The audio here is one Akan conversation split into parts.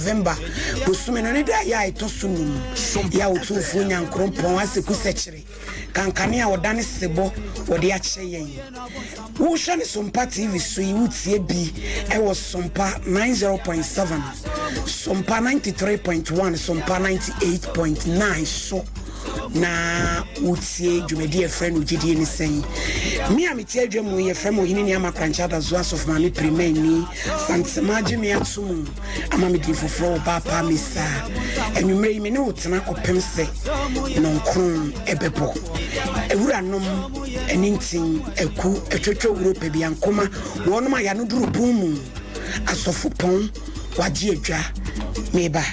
November bosume no ne da ya itosunum ya otumfu nyankrompon aseku sechere kankane a odane sebo wode a cheyen wo hwe ne SOMPA TV so yi wutie bi e wo SOMPA 90.7 SOMPA 93.1 SOMPA 98.9 so na utie dwumadi e friend Gyedie Ne Sen mi amiti adwemu ye friend mo hini ni amakrancha da zo asof ma me premeni santemaje me atum ama me di foforo ba pa misa enwumre yi me ne wotena kopem se nonkron ebebo ewura nom enintin eku etwetwe wuro pe bia nkoma wonom aya no duru bumu asofo pon waje adwa meba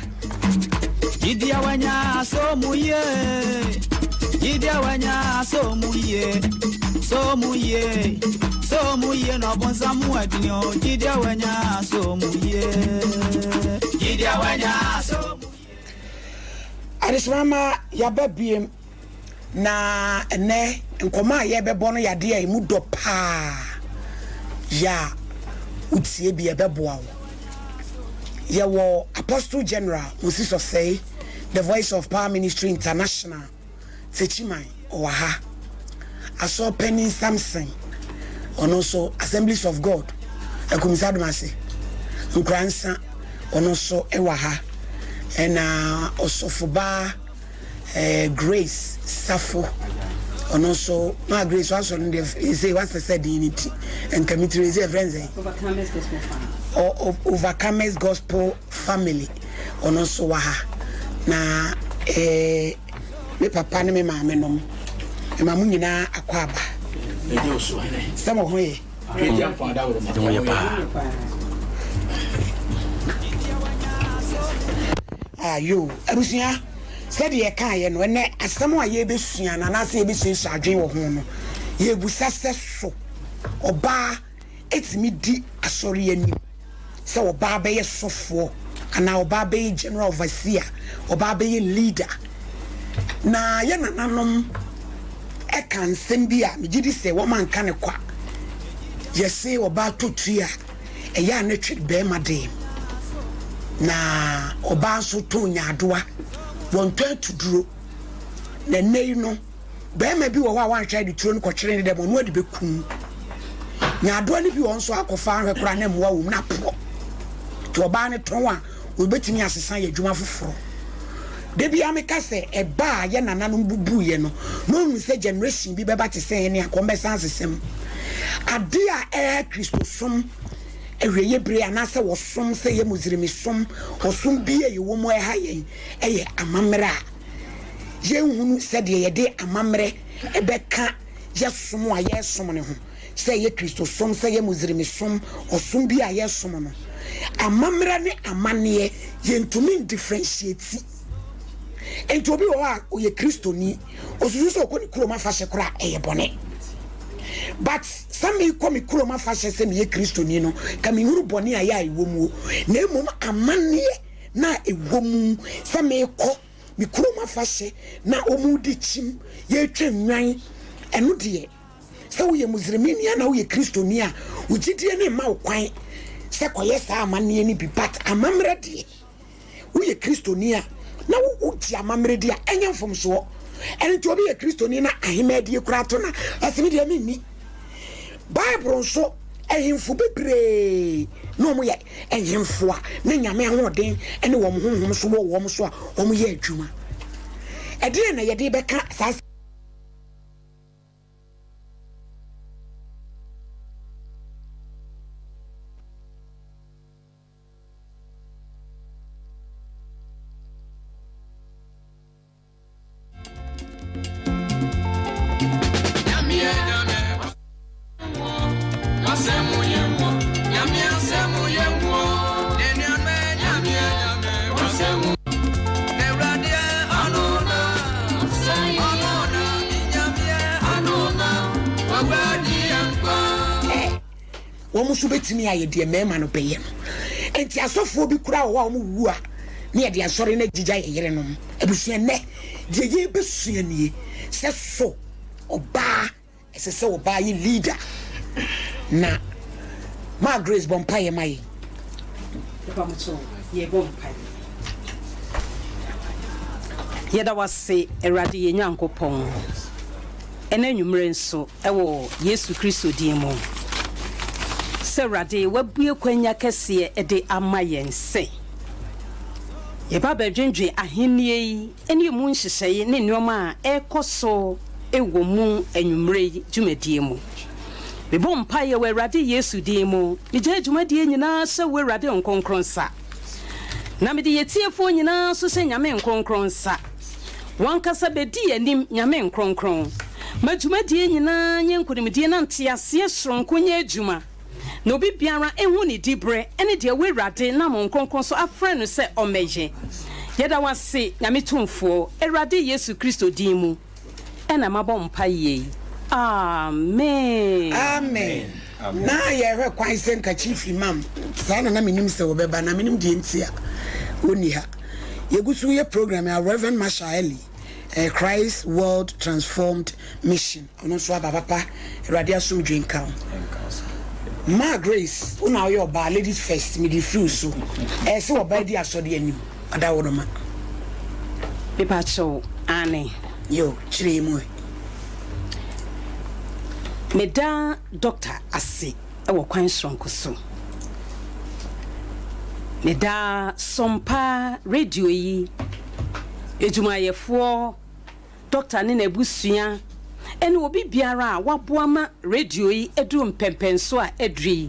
Gyedie wanya so muye Gyedie wanya so muye no bonsamu adinyo Gyedie wanya so muye Gyedie wanya so arismama ya babiem na ene nkoma ye bebo no yade a mu do pa ya utie bi ebeboa wo ye wo Apostle General Moses of say the Voice of Power Ministry International Techimai Owaha aso Penny Samson and also Assemblies of God Ekumisa Domase Nkransa and also Ewaha and also Fuba Grace Safo and also my Grace also say what's the said unity and committee is friends Overcomers Gospel Family and also Waha na me papa ne me maame nom e mamu nyina akwaba samo hoye ayo abusia said ye kan ye no ne asamo a ye besua na na se ye besu adwen wo ho no ye busa seso oba etimi di asori ani se oba be ye sofo ana oba be general overseer oba be leader na ye nananom e kan sembia me gidi se wo man kan kwa ye se oba totua e ya na twi be made na oba so to nyadoa won to duro na nei no be ma bi wo wa wan hwa de turo no kwetwere ne dem no ade bekum nyadoa ne bi won so akofa ahwe kora na mwa wo na pro to oba ne ton a obetimi asesa ye dwuma foforo debi ameka se eba ye nananom bubu ye no no se generation bi beba te se ne akombesan sesem ade a Christosom ehweye bre anase wosom se ye muzirimisom osom bi ye wo mo ha ye eye amamra ye hunu se de ye de amamre ebeka ye som a ye som ne ho se ye Christosom se ye muzirimisom osom bi a ye som no amamra ne amane ye ntumi differentiate enti obi wo a oye Kristoni osusu so ko ni kuroma fa hye kora eye bone but some me come kuroma fa hye se me ye Kristoni no ka me huru bone a ya ewo mu na emom amane na ewo mu se me ko me kuroma fa hye na omu di chim ye twenwan eno de se wo ye muslimini na wo ye Kristoni a wo gidie ne ma wo kwan se koye sa amane ni bi but amamra de wo ye Kristoni a na wo ti amamre dia enya fom so ene to obi ye Kristoni na ahemadi kura to na asemi dia minni Bible so ehimfo bebre no mo ye ehimfo a na nyame ahoden ene wo honhom so wo so a wo ye adwuma ede na ye de beka sa womu so betimi aye de mema no beye no enti asofo bi kura wo mu wu a ne de asori na gigya yere no abusua ne de ye besua nie se so oba ese oba yi leader na ma Grace Bompaye mai ye bompai yeda wase erade ye nyankopon ena nwumre nso ewo Yesu Kristo din mu se rade wabue kwanya kese ede amayense ye baba dwendwe ahenie yi ene mu nhyehyeye ne nneoma a ekoso ewo mu anwumre dwumadie mu me bompa ye we rade Yesu din mu me gya dwumadie nyina se we rade nkonkronsa na me de yetiefo nyina so se nyame nkonkronsa wankasa bedi anim nyame nkronkron madwumadie nyina nyenkodimdie na ntiase soronko nya adwuma no bi biara ehu ni dibre ene de we rade na mo nkronkron so afre no se omeje yeda wase nyame tumfo erade Yesu Kristo din mu ena mabɔ mpaye amen amen na ye hwe kwan se nka chief imam sa na menim se wo beba na menim die ntia oni ha yegusu ye program ya Reverend Mashaeli Christ World Transformed Mission ono so ababa erade asomdwe nka Ma Grace una yo ba ladies first me the fruit so se wo ba di asode anim ada wo no ma pepa cho ane yo chire mu meda doctor ase ewo kwan sonko so meda SOMPA radio yi ejumayefo doctor ne na busua ene obi biara waboama radio yi edu mpempenso a edri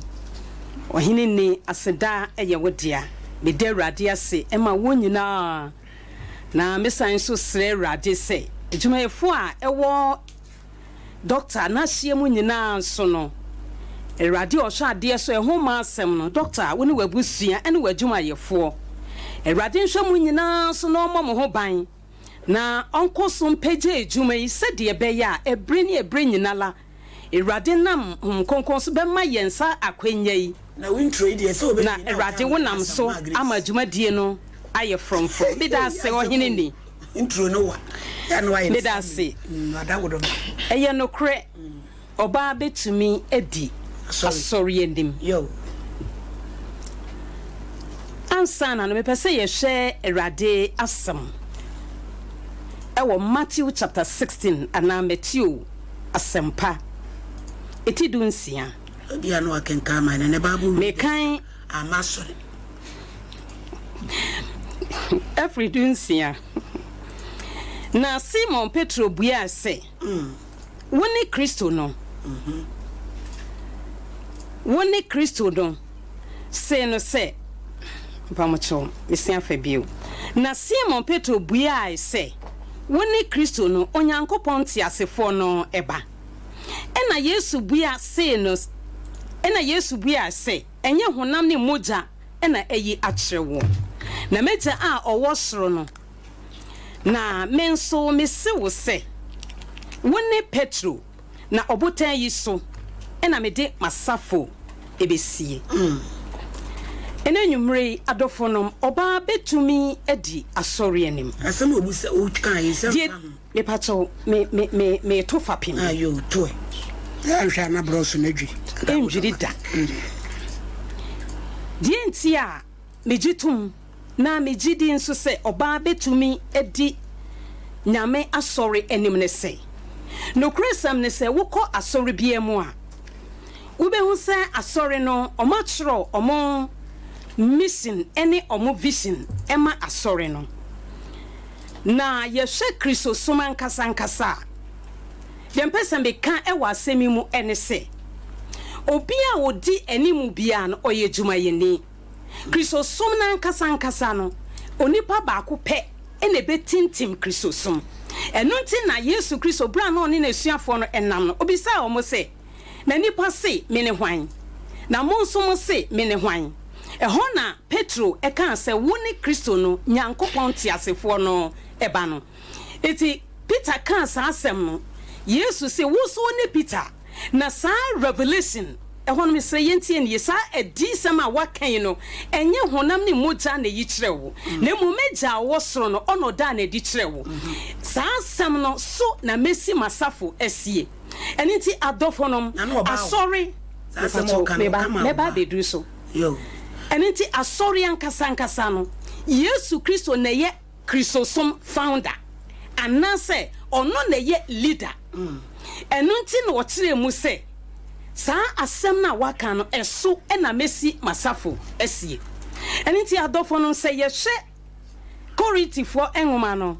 ohine ni aseda eye wodia meda rade ase ema wonyina na mesan so sre rade se ejumayefo a ewo doctor na hiemu nyina so no erade ohwa ade so ehoma asem no doctor woni wabusua ene wadwumayefo erade nhwemu nyina so no mo ho ban na onkoso mpege ejuma yi sede ebeya ebre ni ebre nyinala erade nam konkon so be ma yensa akwanya yi na wintro yi so be na erade wonam so ama dwumadie no aye from be da se ohine ni intro no wa ya no aye be da se adawodo eye no kre oba betumi edi asori endim yo ansana no me pese ye hwe erade asem ewo Matthew chapter 16 ana Matthew asempa etidunsia dia no akenka ma ne babu me kan amasori every dunsia na Simon Petro buya se woni Kristo no woni Kristo no se no se pamocho mesia fabio na Simon Petro buya se woni Kristo no onyankopon tiasefo no eba ena Yesu buya se no ena Yesu buya se enye honam ne moja ena eyi akyerewo na meja a owo soro no na menso mesewo se woni Petro na obotan yi so ena mede masafo ebesie ena nwumre adofonom oba betumi edi asori anim asem obusa o kan yi se me pacho me to fapim ayo to ya hwa na broso na dwi enjiri da die ntia mejitum na mejidi nso se oba betumi edi nyame asori anim ne se no kresam ne se wokọ asori biemu a ubehu se asori no omachro omo mission any omo vision ema asori no na yehwe Kristo soma nkasa yempesa mbeka ewa asemi mu ene se obi a odi animu bia no oye djuma yeni Kristo som na nkasa no onipa baako pe ene betintim Kristo som eno nti na Yesu Kristo bra na oni na esuafo no enam no obisa omo se na nipa se me ne hwan na mo nso mo se me ne hwan eho na Petro eka se woni Kristo no nyankopon tiasefo no eba no eti Peter kan sa asem no Yesu se wo so ne Peter na sa revelation eho no me se yentie ne sa edi sama wakan no enye honam ne moja na yi kirewo na mu meja wo soro no ono da na di kirewo sa asem no so na mesi masafo asie eni ti adofonom sorry me ba be do so yo Enenti asori ankasa no Yesu Kristo na ye Christosom founder anase ono na ye leader enunti no wokyere mu se saa asem na waka no eso na mesi masafo esie enunti adofo no se ye hwe Korintifo enwoma no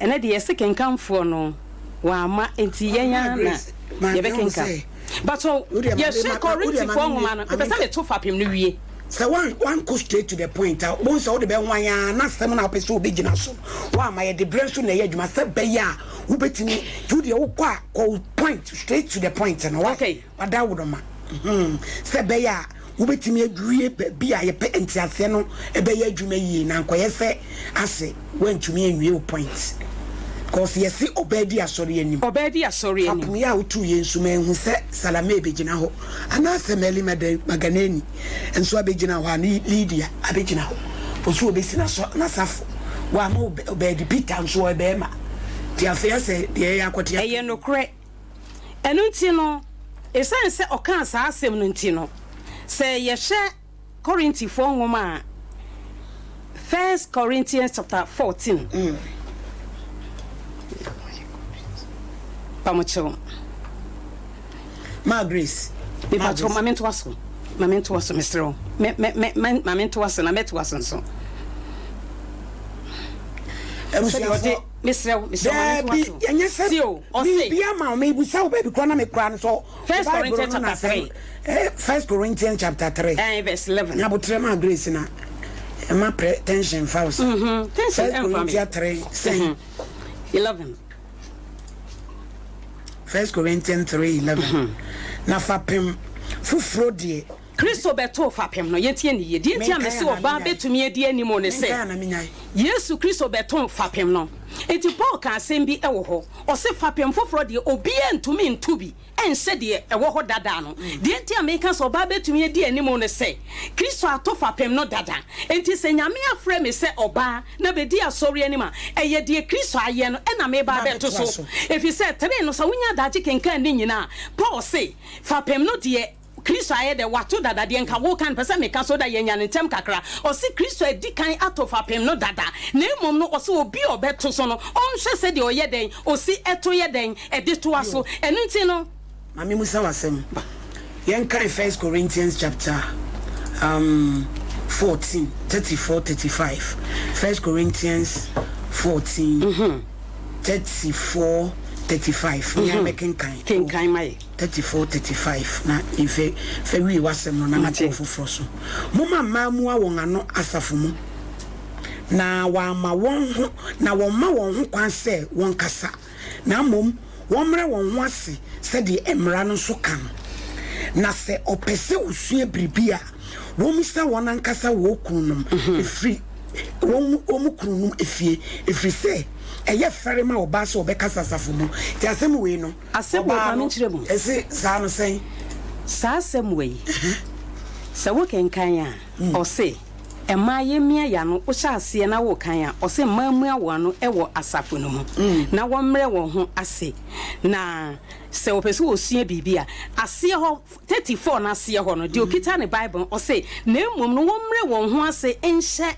ene de yese kenkanfo no wa ma enti yenya na ye bekenka but so ye hwe Korintifo enwoma no be se me to fapem no wie. So one go straight to the point. Once all the be one ya na sem na opese obi gina so. Wa ma ye de brain na ye adwuma se be ya wo betimi you de wo kwa point straight to the point no. Okay. Wada wodoma. Se be ya wo betimi adwie bi a ye pe entiase no e be ya adwuma yi na nkoye se ase wantumi anwie wo point. Because yes, obedi asori anim. Obedi asori anim. Apumi a utu ye nsuma ehu se salama ebegina ho. Ana semeli maganeni. Enso abegina ho ani Lydia abegina ho. Osu obesi na so na safo. Wa ma obedi Peter nso ebema. Ti afia se de ya kwoti. Eye no kre. Enu nti no esan se okan sa asem no nti no. Se ye hwe Korintifo nwoma 1 Corinthians chapter 14. Pamocho Grace Pamocho mamento waso mistro mamento waso na meto waso nso mistro bia ma me busa wo baby kwana me kwana so 1 Corinthians chapter 3 1 Corinthians chapter 3 verse 11 na botre ma Grace na ma tension fausa tension 1 Corinthians 3 11 1 Corinthians 3:11. Na fapem fufuro die Kristo beto fapem no yetie ne ye die tia me se oba betumi edi animo ne se Yesu Kristo beto fapem no enti Paul ka asem bi ewo ho o se fapem foforo die obi entumi ntubi ense de ewo ho dada no die tia me ka so oba betumi edi animo ne se Kristo ato fapem no dada enti se nyame afre me se oba na bedi asori anima eye die Kristo aye no na me ba beto so efi se tere no so wunya daje kenkan ni nyina Paul se fapem no de Kristo aye de wato dada de nka wo kan pese me ka so da yenya ne ntem kakra o si Kristo edi kan atofa pem no dada na emom no o so obi obeto so no on hwe se de oye den o si eto ye den e de to aso enu nti no mami musa wasem yen kan 1 Corinthians chapter 14 34 35 1 Corinthians 14 34 35 we are making kind my 34 35 na ife fe wi wasem no na mate ofoforo so moma mamu a won ano asafo mu na wa ma won ho na won ma won ho kwan se won kasa na mom won mre won ho ase se de emra no so kan na se opese usua bribia won misa won ankasa wo kunum efri won kunum efri se eye fere ma oba so obeka sasafo mu ti asem we no asem ma me kire mu ese sa no sen sa asem we sa wo kenkan a o se ema ye mia ya no o sha ase na wo kan a o se mamu awo no e wo asafo no mu na wo mre wo ho ase na se o pese o sua bibia ase ho 34 na ase ho no de okita ne Bible o se na emom no wo mre wo ho ase enhye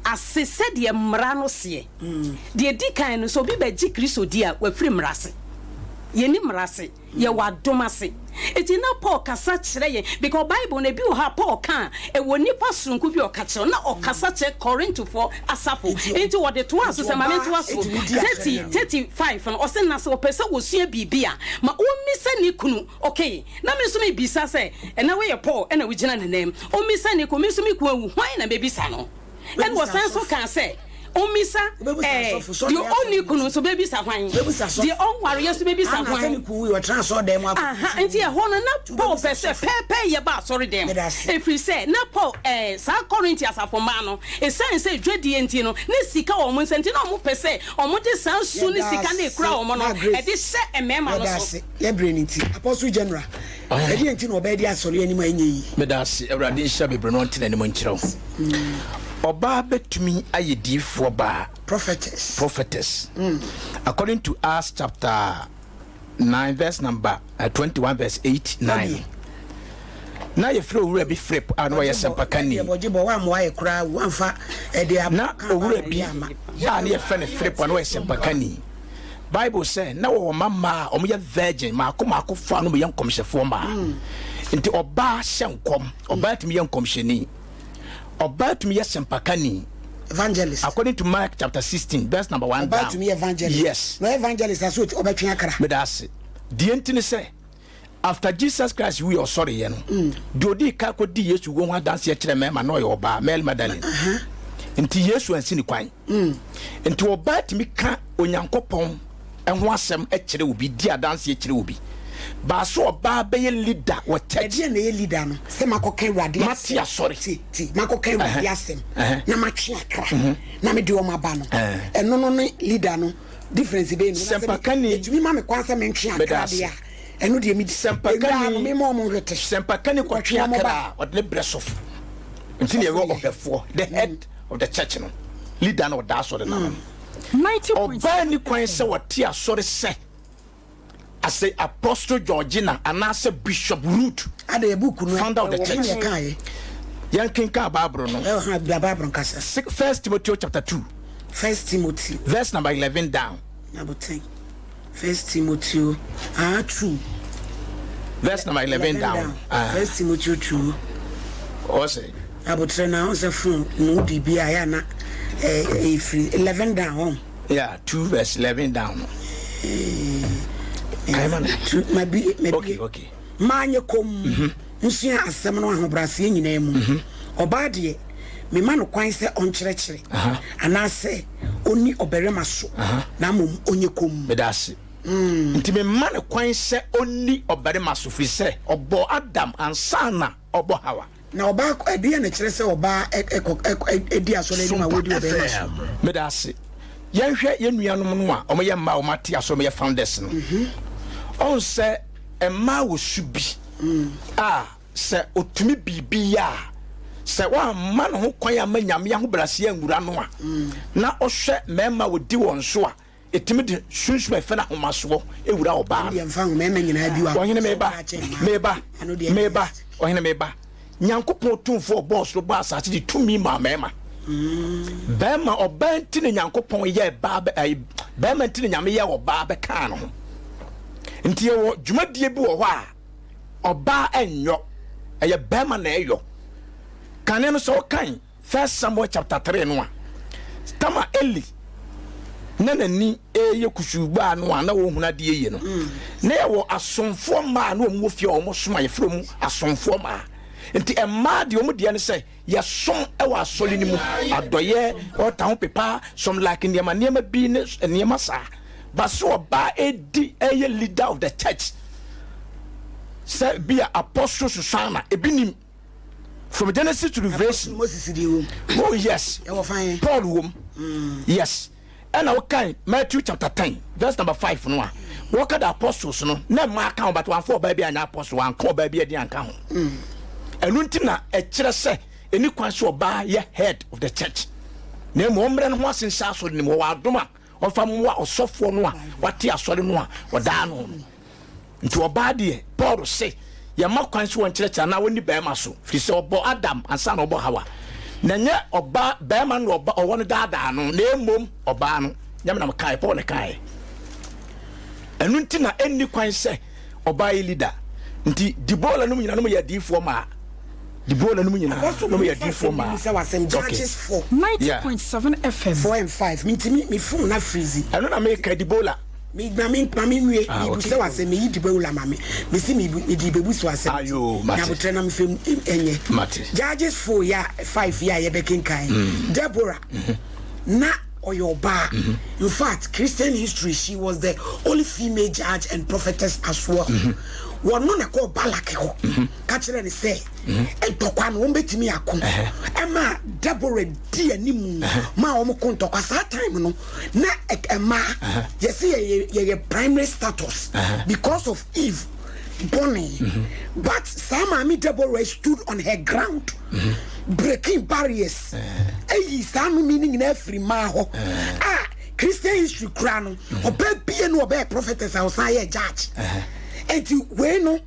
asese de mra no se de di kan no so bi ba gi Kristo di a wa firi mrase ye ni mrase ye wa domase eti na Paul kasa kire ye because Bible na bi o ha Paul kan e woni pasronku bi o ka kire na o kasa kire Corinthians asafo enti wo de to aso se ma me to aso 35 no o se na se o pese wo sua bibia ma o misa ni kunu okay na me so me bisa se e na we ye Paul e na we gina ne nem o misa ni ko me so me ku awu hwan na me bisa no and was so can say omisa the only kunu so baby sa hwan the on warrior so baby sa hwan ku we transfer dem aha enti e ho na Paul pese pepe ye ba sorry dem if we say na Paul sa Corinthians afoma no e say Gyedie enti no ne sika o mo enti no mo pese o mo de san su ne sika na ekura o mo no e de se emema no so ye brain enti apostle general Gyedie enti no obedi asori ani ma enyi medase Ewrade hia bebre no ntena ne mo nkireo Oba betumi ayedifo ba prophetess according to Acts chapter 9 verse number 21 verse 8 9 na ye frɛ owura bi flip a no yɛ sempakani na owura bi a ne ye frɛ ne flip a no yɛ sempakani Bible say na wo mama o me virgin maako fa no me yɛ nkomhyefo ma nti oba hyenkom oba tumi yɛ nkomhyeni oba tumi yɛ sempakani evangelist according to Mark chapter 16 verse number 1 oba tumi evangelist yes no evangelist aso obetwe akara me da se die ntini say after Jesus Christ we are sorry ye no dodi ka ko di Yesu wo ho dance ye kire mema no ye oba Mel Magdalene nti Yesu ansi ni kwan nti oba tumi ka onyankopɔn enho asem e kire obi di dance ye kire obi ba so oba be ye leader wo church e na ye leader no se makoka Awurade Matia sorry ti makoka Awurade asem na matwe akra na me de o maba no eno no leader no difference be no sempakani etumi ma me kwanse me ntwe akra de a eno de mi sempakani me mo hwete sempakani ko twe akra o de bresof ntini ye wo ohefo the head of the church no leader no da so de na 90.7 oba ni kwan se wote asori se ase Apostle Georgina anase Bishop Root ada e book no founder of the church yankinka Bible no Bible kasa 1 Timothy chapter 2 1 Timothy verse number 11 down number 10 1 Timothy 2 verse number 11 down 1 Timothy 2 o say abotre na o say fun no di bia ya na 11 down yeah 2 verse 11 down maybe okay manye kom nsia asem no ahobrase nyina mu oba de me ma no kwan se onkyerɛkyerɛ anase oni oberema so na mom onye kom medase nti me ma no kwan se oni oberema so fi se obo Adam ansana obo Hawa na oba ade na kyerɛ se oba edi asole ni ma wodi oberema so medase yenhwɛ yenuanom no a omo ye ma o mate aso me ye founders no on se emma wo subi se otumi bibia se wa ma no ho kwan ama nyame ya ho brase anwura no a na ohwɛ mema wo di won so a etimi de sunsun efe na homa so ewura oba no yemfa ho mema nyina bi wa ohene meba ohene meba nyankopon tumfo boss ro ba asase di tumi ma mema bema oba ntine nyankopon ye ba bema ntine nyame ye oba be kan no nti ye wo dwumadie bi wo ho a oba enyo eye bema na eyo kane no so kan 1 Samuel chapter 3 no a tama Eli nana ni eye kusuba no a na wo huna de ye no na ye wo asomfo ma na wo fie o mo soma ye frɛ mu asomfo ma nti emma de o mo de ne se ye som e wa asoli ni mu adoye o ta ho pepa som like niema bi ne niema sa but so ba edi eye leader of the church say be Apostle Susanna ebinim from Genesis to Revelation oh yes Paul wom yes and I can Matthew chapter 10 verse number 5 no what the apostles no na ma kan but one for baby an apostle one call baby adi anka ho enunti na e kire se eni kwan so ba ye head of the church na mo mbre no ho asensa so ni mo wa adoma ofa mo osofo no a wate asore no a oda no nti oba de Paul say ya makwan so won kire na woni bema so fi se obo Adam ansa na obo Hawa na nye oba bema no oba owo no dada no na emom oba no nyam na kai Paul ne kai enu nti na enni kwan se oba e leader nti dibola no nyina no ya difo ma dibola no nyina no ya difo ma Judges 90.7 FM 4 and 5 me phone na freezy enu na me ka dibola mami nwe mi se wase me yidi bewula mami me si mi di bebu so wase na botre na me fem enye Judges 4 ya 5 ya ye bekin kai Deborah na oyoba in fact Christian history she was the only female judge and prophetess as well one no na call Balak ho ka kire ne say entokwa no betimi akon ema Deborah di animu ma o mo kontokwa sa time no na ema yes ye primary status because of Eve Bonnie but Samami Deborah stood on her ground breaking barriers sanu meaning in every maho Christian history crown oba bie no oba prophetess outside judge and we no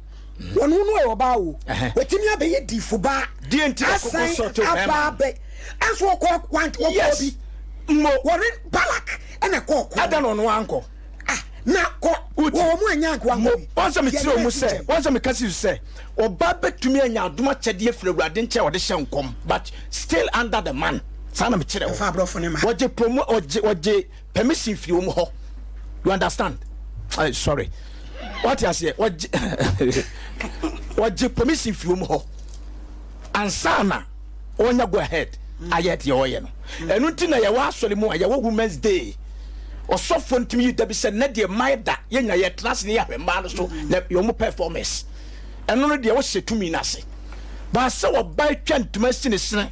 One no e oba o. Wetimi abeye difuba. Di enti akoko soto aba be. Aso ko kwant wo bi. Mo wori balak ene ko ko. Ada no no anko. Na ko wo mu anya ko anko. Onse me tire mu se, onse me kasi se. Oba betumi anya adoma chede afre Awurade nche wo de hye nkom, but still under the man. Sana me tire wo. Fa brofo ne ma. Woje promo oje permission fi wo mu ho. You understand? Sorry. What you say? Woje permission fi wo mu ho. Ansana onya go ahead. Ayet ye oye no. Enu nti na ye wa asole mu aye wo Women's Day. Osofo ntimi da bi se na de maida ye nya ye class ne ya hwemba no so na yo mu performance. Enu no de wo setumi na se. Ba se wo ba twa ntuma sine sene.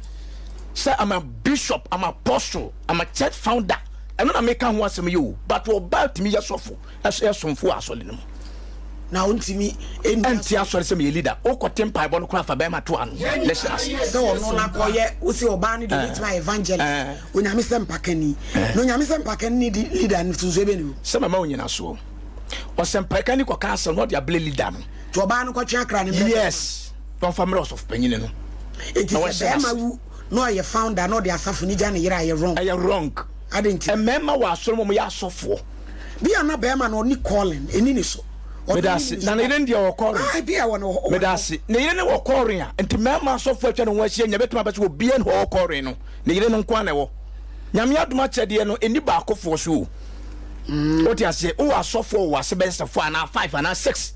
Say I'm a bishop, I'm a apostle, I'm a church founder. Enu na make kan ho asem you, but wo ba timi ye sofo. Esomfo asole no. Na untimi enti asore se me leader o kotem pai bo no kra fa be ma to an let's ask so no na koye wo se oba ni the my evangelist onyame SOMPA kani no nyame SOMPA kani di leader ni tunzo be ni se mama onyina so o SOMPA kani ko ka no dia ble leader no to oba no ko twa kra ni yes don family of penyin no it is a ma wu no ye founder no the asafo ni ja ne yira ye wrong I didn't e mema wa asoro mo ya asofo bi ana be ma no ni calling eni ni so medasi na ne ndia wo kore bia wono medasi ne yire ne wo kore a enti mema asofo atwa no ho ahia nya betuma bese wo bia ne wo kore no ne yire no nkwa na wo nyame adoma chede no eni ba akofo so o ti ase o asofo wo ase bese 4 na 5 na 6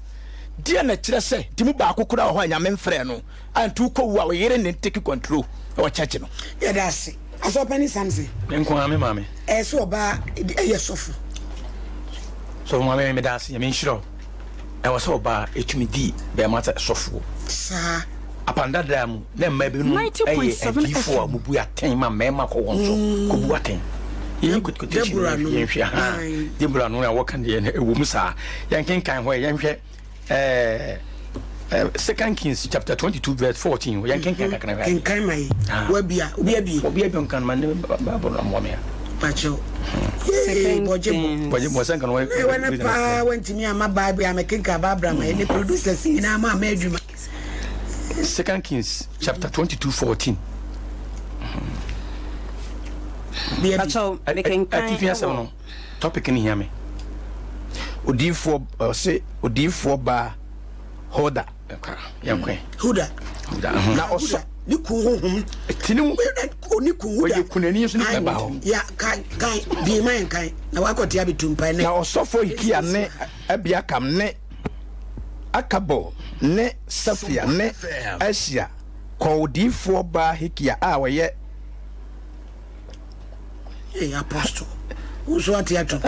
dia na kire se timu ba akokura ho nyame mfre no antu ko wu a wo yire ne take control o church no ya dasi asopani sanse nkwa me mame so oba ye sofo so mame me dasi ya me nshiro I was so bad, it me di, be a matter software. Sir, upon that dam, then maybe no 90.7 Mubuya 10 ma mema ko wonso, Kubuaten. You could continue. Debra no work and the Wumusa, Yankin kind where Yanke 2 Kings chapter 22, verse 14, Yankin can my Webia, Obiabon can man Babylon. Pacho. Went to me, my Bible, I'm a king of Abraham, and the producer singing, I'm a major. 2 Kings chapter 22, 14. Pacho, topic in here me. Odifo say Odifo ba Hoda. Huda. Na also ni kuhum tinu oni kuhuda oye kunani so ni ba ho ya kai bi man kai na wakoti abitumpa ne na osofo ikia ne abia kam ne akabo ne safia ne asia kodifo ba hikia a woye apostle uso atiato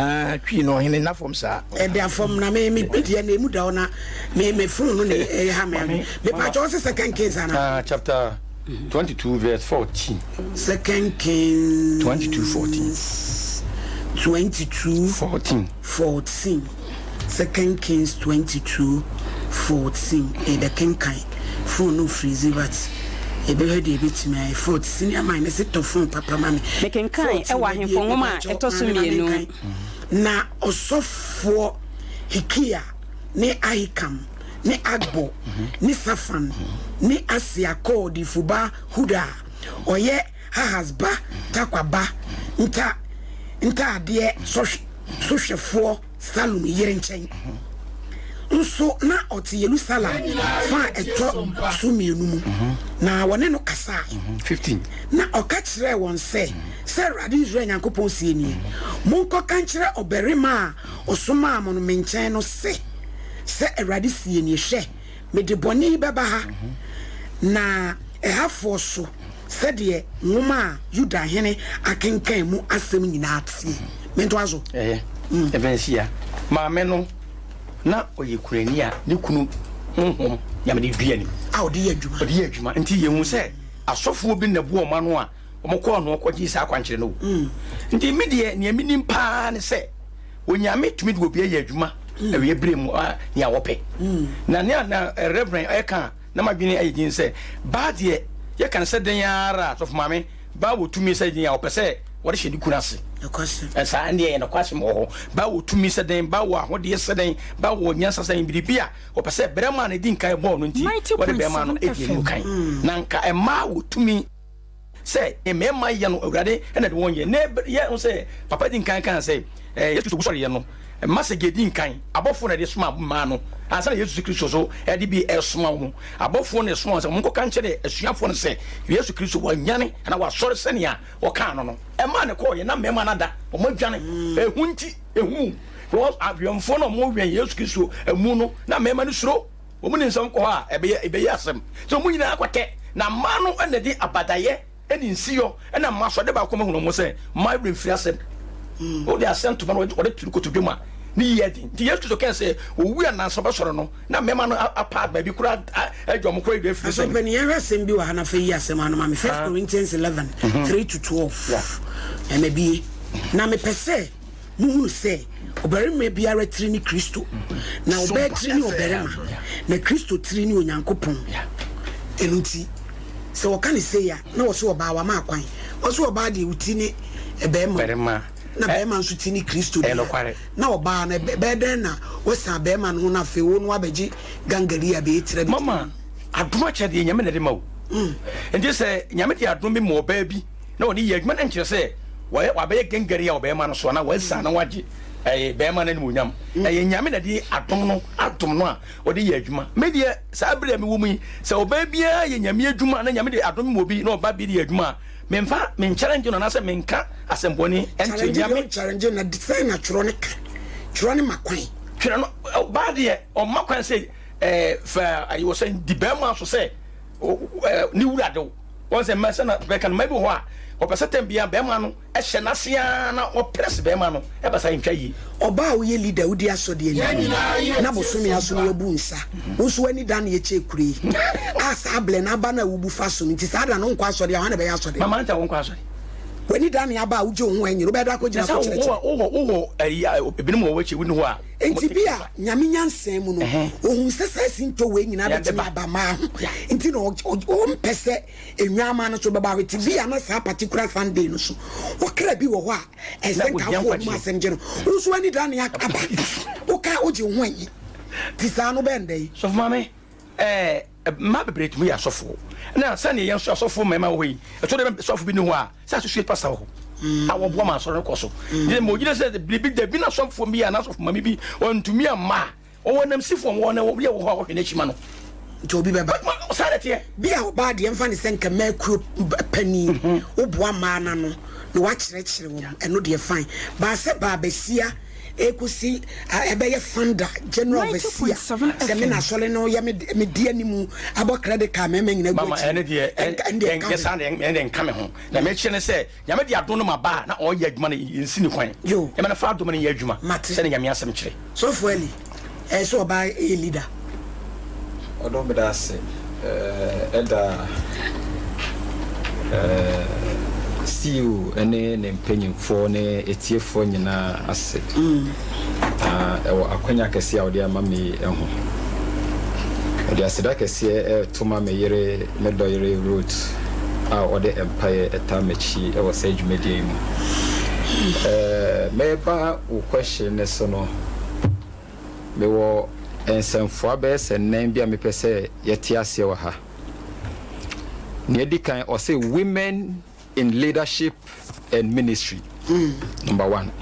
twi no hene na fom sa e dia fom na me pedia na emu da ona me funu no ne ha me pa cho se 2 Kings ana chapter 22 verse 14 2 Kings 22 14 22 14 2 Kings 22 14 e the king kai funu freeze but ebe hedi ebitimi ai 40 senior man me set phone papa mami making kai e wa hemfo ngoma etoso mienu na osofo hikia ne ahikam ne agbo ne safan ne asia code fuba huda oye hahasba takwaba nta ade sohwefo salum yere nchen nso na oti Jerusalem fa eto sumienu mu na wone no kasa 15 na oka kire won se Radi Israel Yankopon sie ni monko kan kire oberima osoma amono menchen no se Radi sie ni hwe me de boni beba ha na ehafo so se de nwoma Yuda hene akenkan mu asem nyina ati mento azo evensia maame no na oye kurani a ne kunu honhom yamde duani a odi adwuma nti yehu se asofo bi na buo ma no a omko no okoji sa akwankyere no nti medie ne minim pa ne se onyame tumi de obi aye adwuma awie brem ya wope na ne na reverend eka na madwene ayegin se ba de ye kan se den yara asofo mame ba wo tumi se din ya wope se wɔde hyɛ ne kuna ase ɛkɔse ne yɛ no kwase mo ho ba wo tumi sɛ den ba wo ahode sɛ den ba wo nyansa sɛ biribi a wɔpɛ sɛ brɛma na di nkan bɔ no nti wɔde brɛma no edi mu kan na nka ɛma wo tumi sɛ mmarima yɛ no awurade ɛna de wɔn yɛ ne yɛ sɛ papa di nkan kan sɛ yesu so yɛ no masa gedi nkan abɔfo na de soma ma no ansa yesu kristo so ɛde bi ɛsoma wo abɔfo na soma sɛ mo nkɔ kan kyerɛ asuafo no sɛ yesu kristo wanyane na wasɔre sɛnea wɔka no no ɛma ne kɔ yɛ na mmarima na da ɔmo adwane ehu nti ehu wɔn abiɛmfo na ɔmo wɛn yesu kristo emu no na mmarima no suro ɔmo ne nsɛm kɔ ha ɛbɛyɛ asɛm sɛ ɔmo nyinaa akɔtɛ na mmaa no ɛna de abadayɛ ɛne nsiyɔ ɛna mmaa so de ba akɔma hunu mo sɛ mmaa ɛbɛn firi asɛm o de asɛm to ma no wɔde turu koto dwom a ni yɛ di nti yesu kristo kɛn sɛ owu anansa bɛsɔrɔ no na mmarima no apa baabi kora adwa mo kora yi firi sɛ mpani yɛhwɛ asɛm bi wɔ ha na fɛ yi asɛm ano ma me 1 Corinthians 11 3-12 ɛma bie na mepɛ sɛ muhunu sɛ ɔbarima biara tiri ne kristo na ɔbɛɛ tiri ne ɔbarima na kristo tiri ne onyankopɔn ɛno nti sɛ wɔka ne sɛ ya na wɔso ɔbaa wa ma akwan wɔso ɔbaa deɛ wuti ne ɛbɛrima na bɛrima nso ti ne kristo na ɔbaa na bɛɛdɛn na wɔsa bɛrima no ho na afei wo no abɛgye gangari a bɛɛtira bi mama adom akyɛ deɛ nyame na de ma wo nti sɛ nyame de adom bi ma ɔbaa bi na ɔde yɛ adwuma no nkyerɛ sɛ wabɛyɛ gangari a ɔbɛrima no so na wɔasa na wagye bɛrima no animuonyam ɛyɛ nyame na de adom no atom no a ɔde yɛ adwuma medeɛ saa berɛ a mewɔ mu yi sɛ ɔbaa biara yɛ nyame adwuma na nyame de adom ma obi na ɔba bi de yɛ adwuma a memfa men challenge no na sɛ menka asɛmpɔni ɛnkyɛ nyame challenge na design na twerɛ ne ka twerɛ ne makwan twerɛ no ba deɛ ɔma kwan sɛ fa ayɛ sɛ di bɛrima so sɛ ne wura de wo wɔn sɛ mɛsɛ na bɛka no mabi hɔ a ɔpɛ sɛ tɛm bia bɛrima no ɛhyɛ n'aseɛ na ɔprɛs bɛrima no ɛba sa ntwa yie ɔbaa woyɛ leader wodi asɔdeɛ ni na bosome aso no wabu nsa nso ani da na yɛkyɛ kure asa ablɛ na aba na wubu fa so nti saa da no nkɔ asɔdeɛ a wana bɛyɛ asɔdeɛ mama nta wo nkɔ asɔdeɛ wani da na aba wogye ho anyi ro bɛda akɔgyina ko kyerɛkyerɛ wo ebinom wɔ wɔkyi woni hɔ a enti bia nyame nyansan mu no ohun sɛ sɛ sinto we nyina bɛtena aba ma ho enti no ɔmpɛ sɛ enwama no so bɛba hɔ ti bia na saa particular Sunday no so wɔkra bi wɔ hɔ a ɛsɛ ka fo mu asɛm gye no nso wani da na aba woka wogye ho anyi ti saa no bɛndɛ so mama ma bebre tumi ya sofo na sane yɛn so sofo mema wo yi ɛto de sofo bi ni ho a sa so pastor ho a wo bo ma so re koso de mo gide sɛ bibi da bi na sofo mi ya na sofo mami bi on tumi ama o wonam sifo wo na wo ye wo ho hwene chima no nti obi bɛba sa de te bia wo ba de mfa ne sɛ nka makro pani wo bo ma na no na wa kyerɛkyerɛ wo ɛno de fine ba sɛ ba besia ekusi ebeye founder general overseer se me na sole no ya me dia ni mu abo credit card me nyina mama ene de en san de en ka me ho na me kye ne se ya me de adon no ma ba na o ya adwuma na nsi ni kwan ya me na fa adom na ya adwuma se ne ya me asem kire so for eli so ba e leader odo me da se elda CEO ene ne mpanyimfo ne etiefo nyina ase ewo akwanya kese a odi ama me eho odi aseda kese toma me yere me doyere road a odi empire etamachi ewo say dwumadie mu me ba o question ne so no me wo ensemfo abese nan bia me pese yete ase wo ha ne dikan o say women in leadership and ministry. Number 1.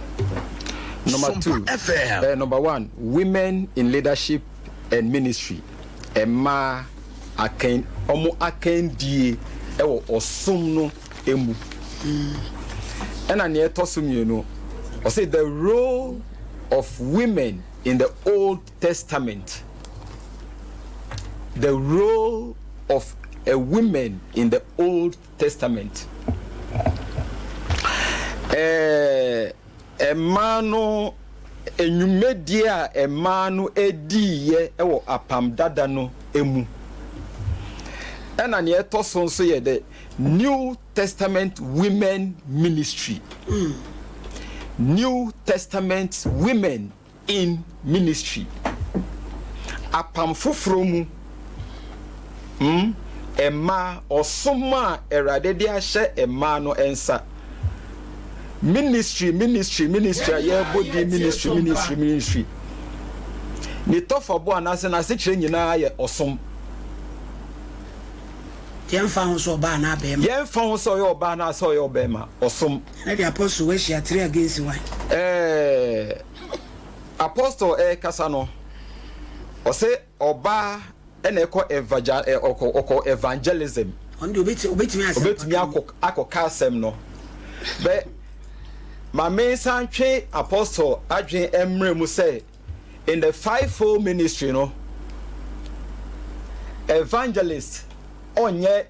Number 2. Number 1, women in leadership and ministry. Emma aken omo akendi ewo osum no emu. And an etosum you know. I say the role of women in the Old Testament. The role of a woman in the Old Testament. Emano enyumedia emano ediye ewo apam dada no emu ena ne etoso so ye the New Testament women ministry. New Testament women in ministry apam foforo mu Emma osoma erade de ahye emma no ensa ministry yeah body ministry ni tofa bo anase na se kire nyina ye osom yemfa ho so ba na be ma yemfa ho so ye oba na so ye oba ma osom na the apostle we share 3 against 1 apostle kasa no o se oba ene ko evangelism on the obetimi akọ asem no be ma me santwe apostle adwen emre mu say in the fivefold ministry no evangelist onye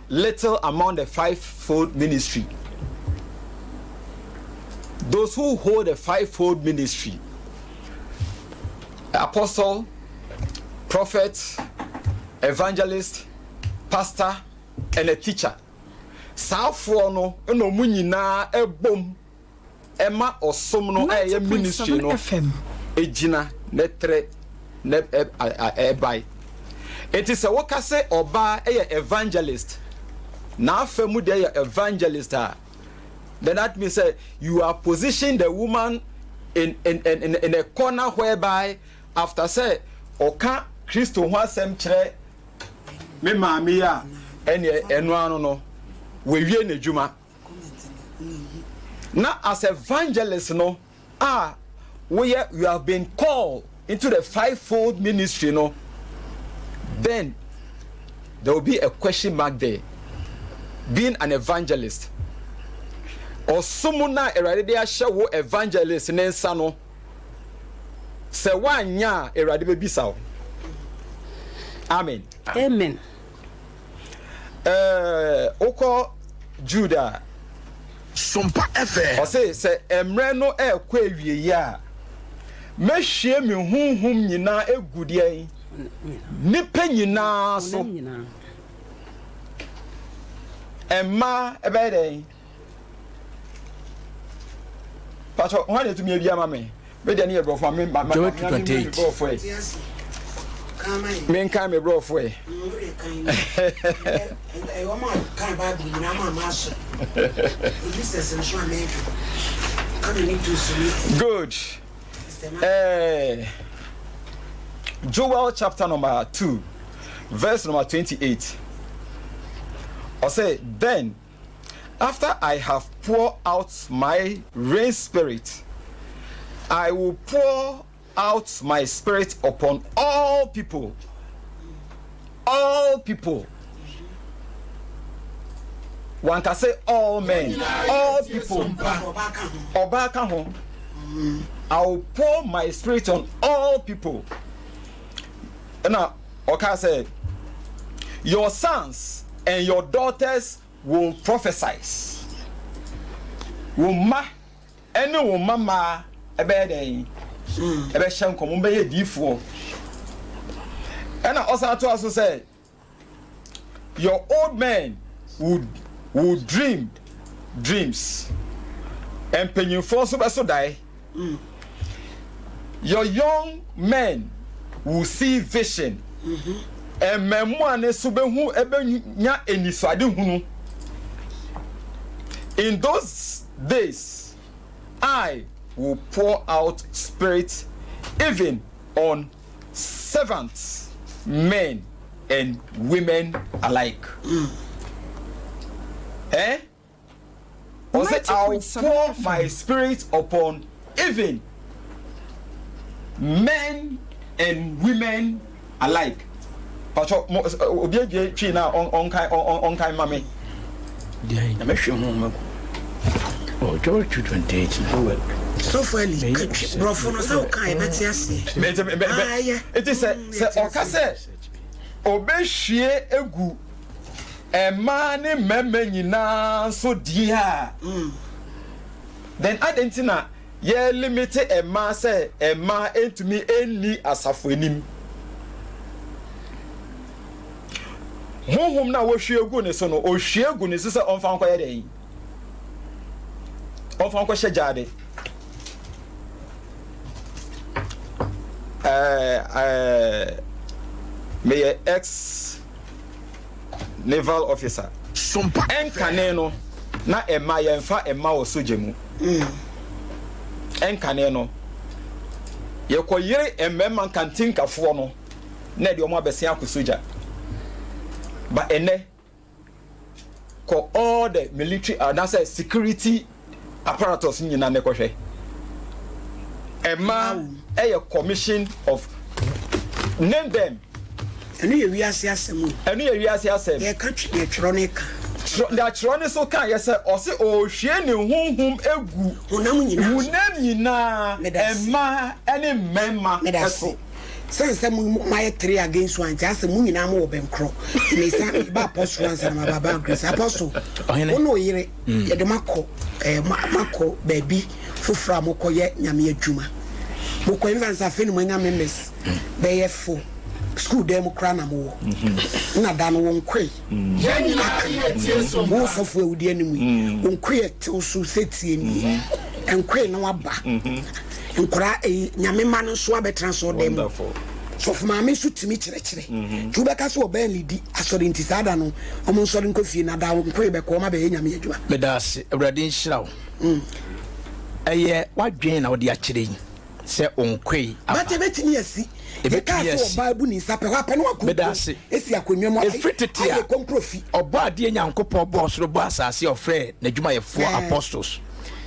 little among the fivefold ministry. Those who hold the fivefold ministry, apostle, prophet, evangelist, pastor, and a teacher. Saafo no eno mu nyina ebom ema osom no eye ministry no ejina netre ne ebai. It is a woka say oba eye evangelist na afemu de eye evangelist then that means say you are positioning the woman in a corner whereby after say oka Christo ho asem kire me maami ya ene enu anu no we wie na djuma na as evangelist no you have been called into the fivefold ministry no, then there will be a question mark there. Being an evangelist or someone na erade dey show evangelist nensa no se wanya erade be bisa. Amen. Amen. Oko Judah SOMPA FM. O say emre no ekwa ewie ya mehwie me hunhum nyina egudie nipa nyina so emma ebeden pato ho na tumi bia ma me de ne yebro fo me Joel 28 men kan me bro fo e good. Joel chapter number 2 verse number 28. I say, then after I have poured out my rain spirit, I will pour out my spirit upon all people. All people. One can say all men, all people. Obaka home. I will pour my spirit on all people. And now, Oka said, your sons and your daughters will prophesy. Woma, any woma ebeden, ebe shanko mumbe ye difo. And also said, your old men would dream dreams, and penyinfo so be so die. Your young men will see vision. And memoane subehu ebenya enisade hunu. In those days, I will pour out spirit even on servants, men and women alike. I will pour my spirit upon even men and women alike. Pacho obiye twi na on kai mame. Na me hwe ho mako. Oh, Joel 28 so fairly brofo no so kai beti ase. It is say oka say obehwie egu ema ne meme nyina so dia. Then identina ye limit ema say ema entumi eni asafo enim. Honhom na wo hwie egu ne so no o hwie egu ne so se onfa nko ye den. Onfa nko hye jade. Me ex naval officer. SOMPA Enkane no na Emma yɛmfa Emma wɔ soja mu ɛnkane no yɛkɔyere mmɛma nkantinkafoɔ no na de ɔmo abɛsia akɔ soja but ene ko all the military that's a security apparatus nyina ne kɔhwɛ Emma a commission of name them enu ye wiase asem ye ka twe electronic da trone so kan ye say o se o hwie ne hunhum egu hunam nyina Emma ene memma eso sense my 3 against 1 just mu nyina mo obenkro me say ba apostle answer ma baba grace apostle ono yire ye de mako mako baby fufra mo koye nyame adwuma mo ko invance afeni mo nyame members be ye fo school dem kra na mo na da no won kwai mo so fo ewudi animu won kwai te so setie ni enkwai na waba nkora nyame ma no so abetranso dem so fuma me so timi kirekire tu beka so oba lidi asori nti sada no omo nsori nkofie na da nkoi be ko ma be nyame adwuma medase awrade nhyira wo eye wadwen na wo de akire yi se onkoi bate betini asi ebeka so oba bu ni sape wa pe no akọ medase esi akonwa mo aye konkrofi oba ade nyankopon bo soro bo asase ofre na adwuma ye fo apostles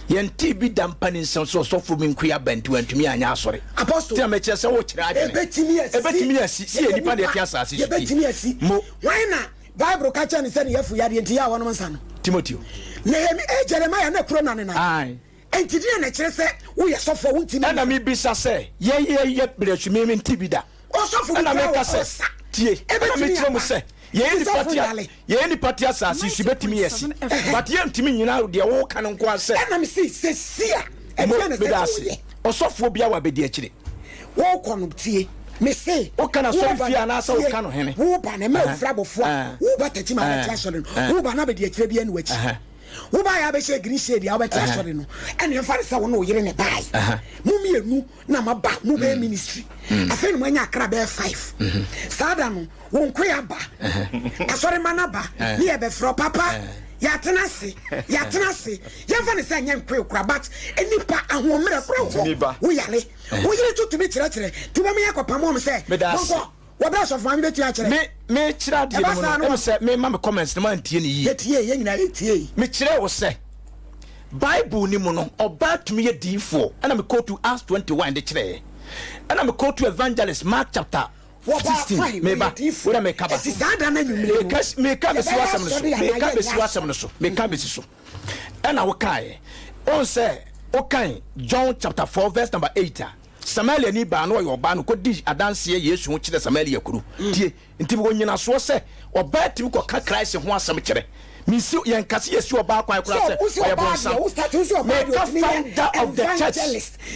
yenti bi dampani nsem so sofo mi nkuya bantu antumi anya asore apostle ti amechire se wo kire ade ebetimi asi si enipa de tia asase so ebetimi asi why na bible ka cha ni se ne yafu yade nti ya wono nsa no Timothy Nehemi Jeremiah na kuro na ne na ai enti dia na kire se wo ye sofo wo ntimi na mi bisa se ye brechumi mi ntibida o sofo na me ka se tie na me kire mu se ye ni party asase su betimi yesi but ye ntimi nyina de wo kan nko ase na me se sia e na se osofo bia wa bedi akire wo kono tie me say o kana so fia na asa o kano hene wo ba na me frabofo wo ba tati ma na classroom wo ba na be de akire bia ni wachi wo ba ya be she green shade ya be classroom no ene e fare sa wo no yire ne bai mu mienu na ma ba mu be ministry afen mo anya akra be 5 sada no wo nko ya ba asore mana ba ni e be fro papa ya tenase ya fa ne sa nya nkwe kura but enipa ahomere kura wo yale wo yire tutumi kire tu ba me yakopa mo se nko wo bra so fa me betu a kire me kira de no se me ma me comments no man tie ni yi tie ye nyina tie me kire wo se Bible ni mu no oba tumi ye D4 ana me quote to Acts 21 de kire ana me quote to Evangelist Mark chapter 16 meba wora me kaba me ka be siwasam no so me ka be so ana wo kai on say o kan John chapter 4 verse number 8 Samaria ni ba no yo ba no kodi adanse Yesu ho kire Samaria kuru tie nti wo nyina so se oba tim ko ka Christ ho asam kire misi yen kase Yesu oba kwa kura se oya bonsa me ka founder of the church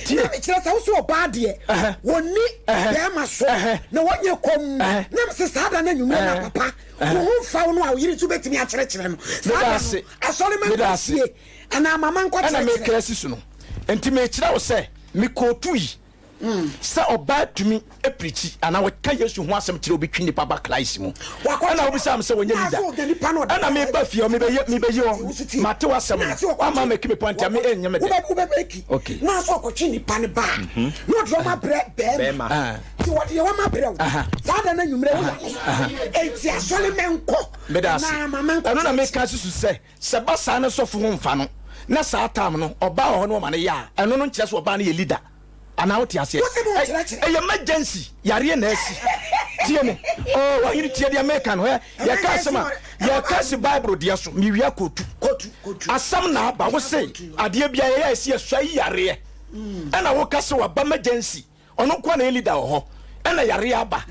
tie me kire se wo so oba de woni be ma so na wonye kom na me sada na nwume na papa wo fa no a yiri tu betimi a kire no sada asole man sie ana mama nko kire ana me kire sisu no enti me kire wo se me kotu yi sa oba tumi eprichi ana we ka Yesu ho asem kire obi twi ni papa Christ mu ana obi sam se wonye leader ana me ba fie me be yo mate wasem ama make me point me enye me de okay na so ko twi ni pa ne ba no do ma bre ma ti wodi wa ma bre sa da na nwumre wo enti asole menko na mama nko na me ka susu se ba sa na sofo ho mfa no na sa tam no oba ho no ma ne ya eno no nkire so oba na ye leader ana what you say emergency yare na asi tie me oh wa yiri tie de American ho ya ka asema ya ka si Bible de so mi wia kotu asam na ba wo say ade bia ya asi asua yare ana wo ka se wa ba emergency ono kwa na leader ho ana yare aba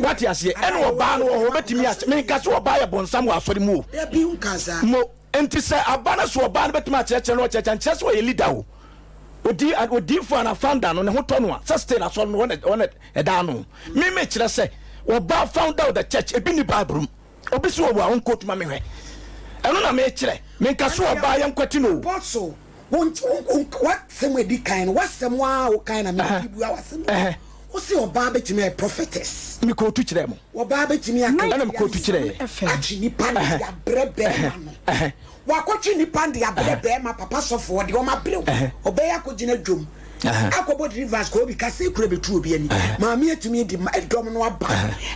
what you say ene wo ba no ho betimi a me ka se wo ba ya bonsam wa asori mu e bi unkaza mo enti se abana so ba no betimi a cheche no cheche nche wo ye leader ho odi for na founder no ne ho tono a sustain aso no one eda no me kire se wo ba founder of the church ebi ni Bible obi so wo a quote ma me hwe eno na me kire me nka so ba ya nkwati no apostle what some di kind what some wa kind na me bibu a wasem o se oba betimi a prophetess me ko tu kire mo oba betimi a ana me ko tu kire achi ni pa ya brebe no wakɔtwe nipa de abere ma papa sɔfo de o ma brew obeya ko gina dwom akɔbɔ rivers ko bi kase kura betu obi ani maame atumi di dom no aba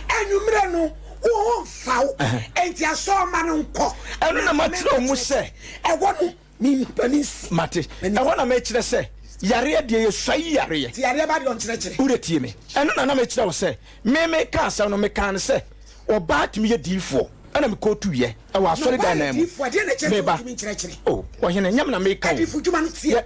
anwumre no wo fawo enti asɔma no nkɔ ɛno na matire mu sɛ ɛwɔ no ni panis mate ɛwɔ na mɛkyerɛ sɛ yare de ye swai yare ti yare ba de on kyerɛkyerɛ ure tie me ɛno na mɛkyerɛ wo sɛ me ka asɛm no me kan sɛ oba tumi ye difo ana me ko tu ye ɛwɔ asɔre dan na mu difo de na kyerɛ tumi kyerɛkyerɛ oh wɔhene nyam na me ka difo dwuma no tie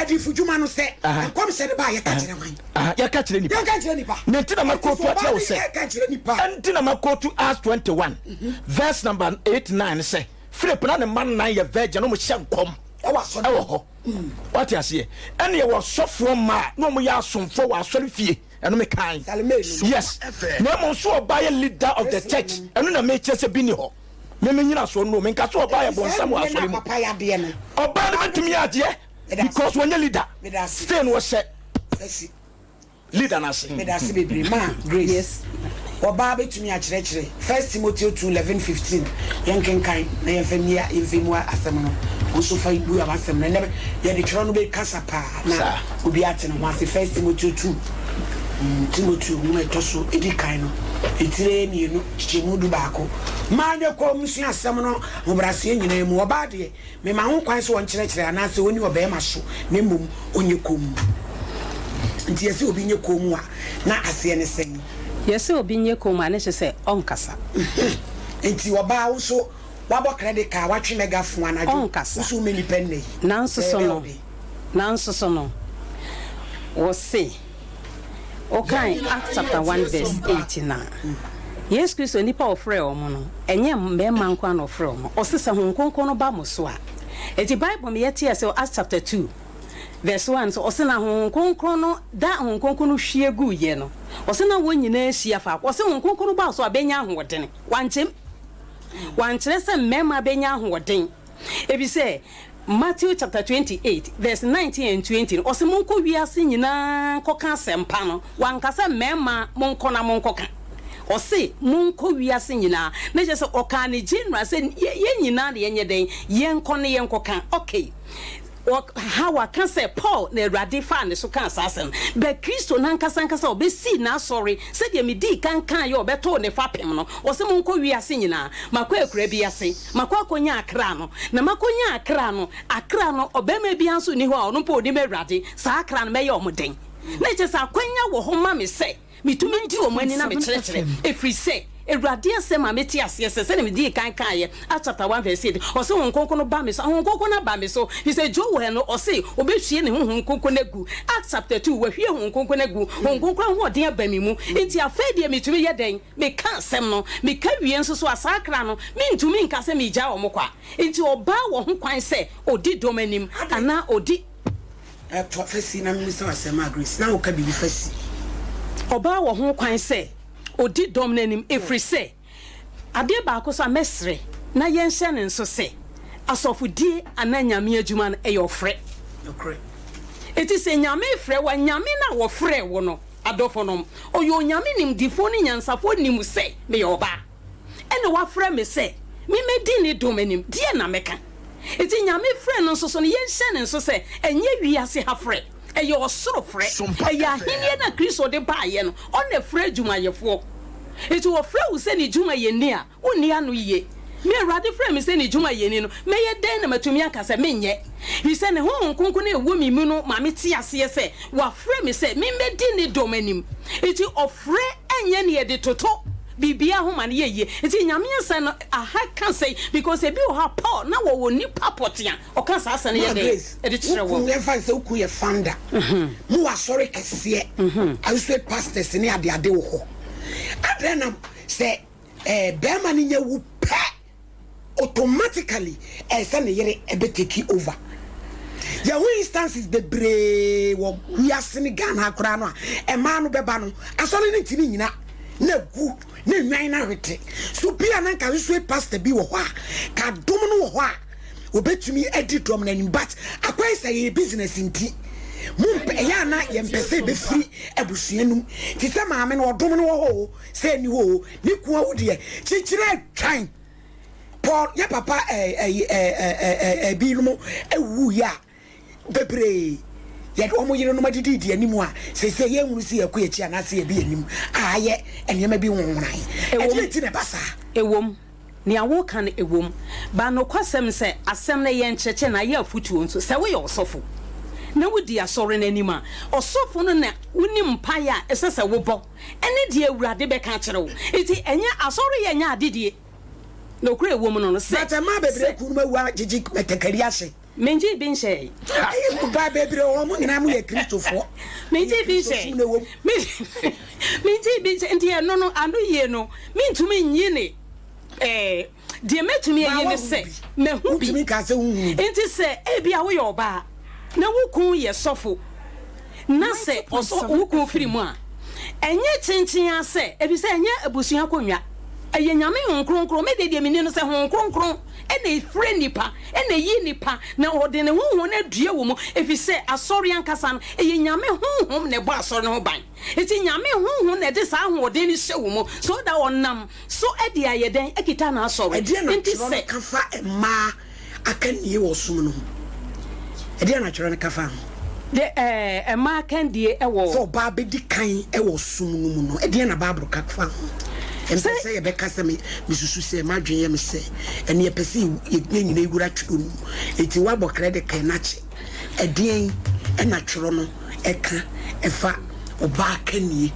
difo dwuma no sɛ nkɔm sɛ de ba ye ka kyerɛ wan ya ka kyerɛ nipa ya ka kyerɛ nipa ne ntina makotu atia wo sɛ ya ka kyerɛ nipa ntina makotu Acts 21 verse number 8-9 sɛ Philip na ne man nan ye virgin no mo hyɛ nkɔm ɛwɔ asɔre ɛwɔ hɔ what you see ɛne yɛ wɔ sɔfoɔ ma na mo yɛ asomfo wɔ asɔre fie ɛno me kan yes na mo so ɔba yɛ leader of the church ɛno na me kyerɛ sɛ bi ni hɔ me nyina so no me nka so ɔba yɛ bɔnsam wɔ asɔre mu ɔba no betumi adeɛ because when you leader stay no sɛ leader na se me da se bebre ma grace yes ɔba betumi akyerɛkyerɛ 1 Timothy 2:11-15 yɛnkenkan na yɛmfamia yɛmfamua asɛm no also fa ibu abasɛm na nebe yɛde twɛrɛ no be kasa pa na obi ate no ho ase 1 Timothy 2 Timothy mu etoso edikan no etire mienu chichemu du baako maanye kɔ musua asɛm no mobrase nyina mu ɔba de me ma ho kwan so won kyerɛkyerɛ ana sɛ oni ɔbɛɛ ma so na mmom onye kom nti yɛsɛ obi nye kom a na ase ne sɛn yɛsɛ obi nye kom a ne hyɛ sɛ ɔnkasa nti ɔba wo so wabo credit card watwe megaphone anadwo so many penny nanso so no wo say okay Acts chapter 1 verse 89 yes Christ nipa ofre omo no enye mbema nkwa na ofre omo osesa honkonkon no ba mo so a eti bible me yete say Acts chapter 2 verse 1 so osena honkonkon no da honkonkon no hwie gu ye no osena wonyina ahia fa ose honkonkon no ba so abenya hoodene wanchem wankyerɛ sɛ mmɛma benya ahoɔden ebi sɛ Matthew chapter 28 verse 19 and 20 ɔsɛ monkɔ wiase nyinaa nkɔka asɛmpa no wankasa mmɛma monkɔ na monkɔka ɔsɛ monkɔ wiase nyinaa na kyerɛ sɛ ɔka ne general sɛ yɛn nyinaa de yɛnyɛ den yɛnkɔ ne yɛnkɔka okay how I can say Paul ne Awurade fa ne so kan sasen but Kristo nan kasa obesi na sorry said ye me di kan ye obeto ne fa pem no ose mo nko wiase nyina makwa akura bi ase makwa akonya akra no na makonya akra no obema bi anso ni ho a ono po di me Awurade sa akra no meye omoden na che sa akonya wo ho ma me se mitumi ndi o mani na me kyerɛkyerɛ efri se Awurade asɛm a meti aseɛ sɛ sɛ me di kan ye chapter 1 verse 8 ɔse honkonko no ba me so honkonko na ba me so he say Joe no ɔse obehwie ne honkonko na gu Acts chapter 2 wahwie honkonko na gu honkonko ho ɔden aba mi mu enti afɛ de mitumi yɛ den me ka asɛm no me ka wie nso so asakra no me ntumi nka sɛ me gya wo mokwa enti ɔba wo ho kwan sɛ odi domanim ana odi prophecy na minister asɛm agrees na wo ka bibi fasi ɔba wo ho kwan sɛ odi dominanim efri se ade ba ko so amesre na yenhye ne nso se asofudie ananyame adwuma no eyofre eti se nyame frɛ wa nyame na wo frɛ wo no adofo no oyo nyame nim difo ni nyansafo nim se me yoba ene wa frɛ me se me medi ne dominanim die na meka eti nyame frɛ no nso so no yenhye ne nso se enye wiase ha frɛ eyo osoro frɛ eya hinie na Kristo de baaye no on na frɛ dwumayefo eti wo frɛ wo se ni dwumaye ni a woni ano ye me Awurade frɛ me se ni dwumaye ni no me ye den na matumi aka se menye bi se ne ho nkonko na ewo mi mu no ma me ti ase se wa frɛ me se me medi ni domanim eti ofrɛ enye ne ye de toto bibia ho man ye eti nyame nsa no aha kan say because e bi o ha Paul na wo ni papotia o kan sa asa ne ye de e de kire wo ku ye fan se ku ye founder mu wa sorry kese aso pastors ne ade wo ho adena se be man nye wu pe automatically se ne yere e be take over ya we instances the bre wo wiase ne Ghana akora no e ma no beba no aso ne ntimi nyina na gu na nwan na hwete so bia na ka so pastor bi wo ho a ka dom no wo ho a obetumi edi dom na nim but akwai say ye business nti mum ya na ye mpese be free abusuanum ti se maame no dom no wo ho say ni ho ni kuwa wo de chichire twan Paul ya papa binom ewu ya bebre ya omo yire no madidi di animu a se ye nwuru si yakọ echi ana se bi anim aye enema bi wonwran e ti ne basa ewom ni awo kan ewom ba no kwasem se asem na ye ncheche na ye afutuo nso se we ye osofo na wudi asore n'anima osofo no na woni mpaya esese wobo ene de awurade be ka kire wo enti enya asore ye nya adedie no kure ewom no se ma bebre kunuma wa jiji metekari ase menji bi nche ayi ba bebre o mo nyina mu ye kristofo menji bi nche menji bi nche enti no ando ye no mintumi nyine die metumi ye ne se mehu bi enti se ebia wo ye oba na wukun ye sofo na se oso wukun firi mu a enye chinchin ase ebi se enye abusuan konwa eye nyame honkronkron me de mini no se honkronkron ene frɛ nipa ene yi nipa na ode ne honhon na dua wo mu efi se asɔre ankasa no eye nyame honhom ne bɔ asɔre no ho ban eti nyame honhom na de sa ahode ni hyɛ wo mu so da onam so ede ayeden ekita na asɔre enti se kafa ma akanie wo som no ede na twere ne kafa de ma kandie ewo so ba be di kan ewo som no mu no ede na bible kafa say ye beka se me susu se madwen ye me se ene ye pese ye nyina egura tworo mu eti wa bo credit kan na che edien na tworo no eka efa oba kanie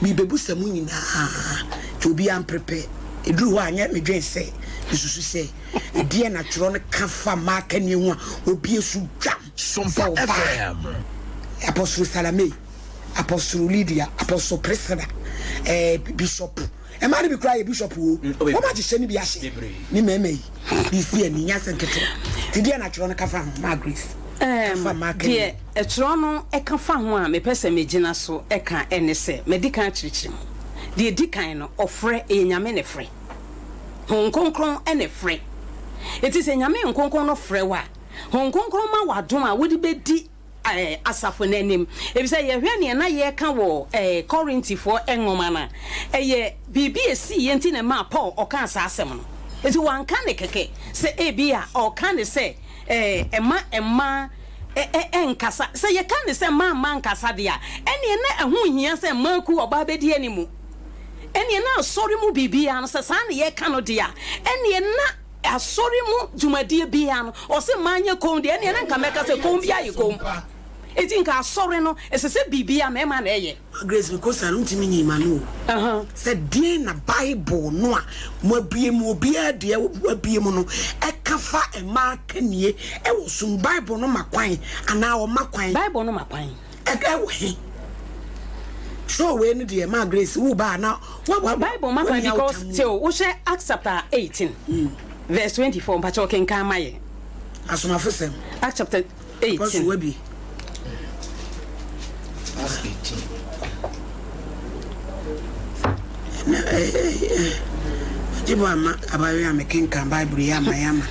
mi bebu se mu nyina to bi am prepare eduru ho anya me dwen se susu se edien na tworo no ka fa ma kanie ho a obi esu dwam SOMPA FM Apostle Salome Apostle Lydia Apostle Priscilla Bishop e ma be cry bishop wo ma je hye ni bi ahye ni meme bi fi ani nya senketo ti dia na tworo no kafa ma grace die e tworo no e kafa ho a me pese me gina so e kan ene se medical chirichim die dikan no ofre e nyame ne fre honkonkron ene fre eti se nyame honkonkron no fre wa honkonkron ma wadom a wodi bedi asafo nanim ebisa ye hwe ne na ye ka wo Corinthifo enwoma na ye bibi esi ye nti na ma Paul oka asasem no eti wanka ne keke se ebia oka ne se ema enkasa se ye ka ne se ma nkasa de a ene na ehu hia se manku oba bedi animu ene na sorry mu bibia no se sa ne ye ka no de a ene na asori mu jumadie bia no o se manye kom de ene na nka meka se kom bia ye kom eti nka asori no esese bibia mema na eye grace because I don't mean you manu said die na bible no a mo bie mu obi ade abie mu no e kafa e ma kanie e wo sum bible no makwan ana o makwan bible no makwan e wo he so we ni de ma grace wo ba na what bible makwan because so wo share Acts chapter 18 verse 24 mpacho kenkan maye asoma fosem Acts chapter 18 because we be Acts 18 jibo ama abawe ya mekenkan bible ya mayama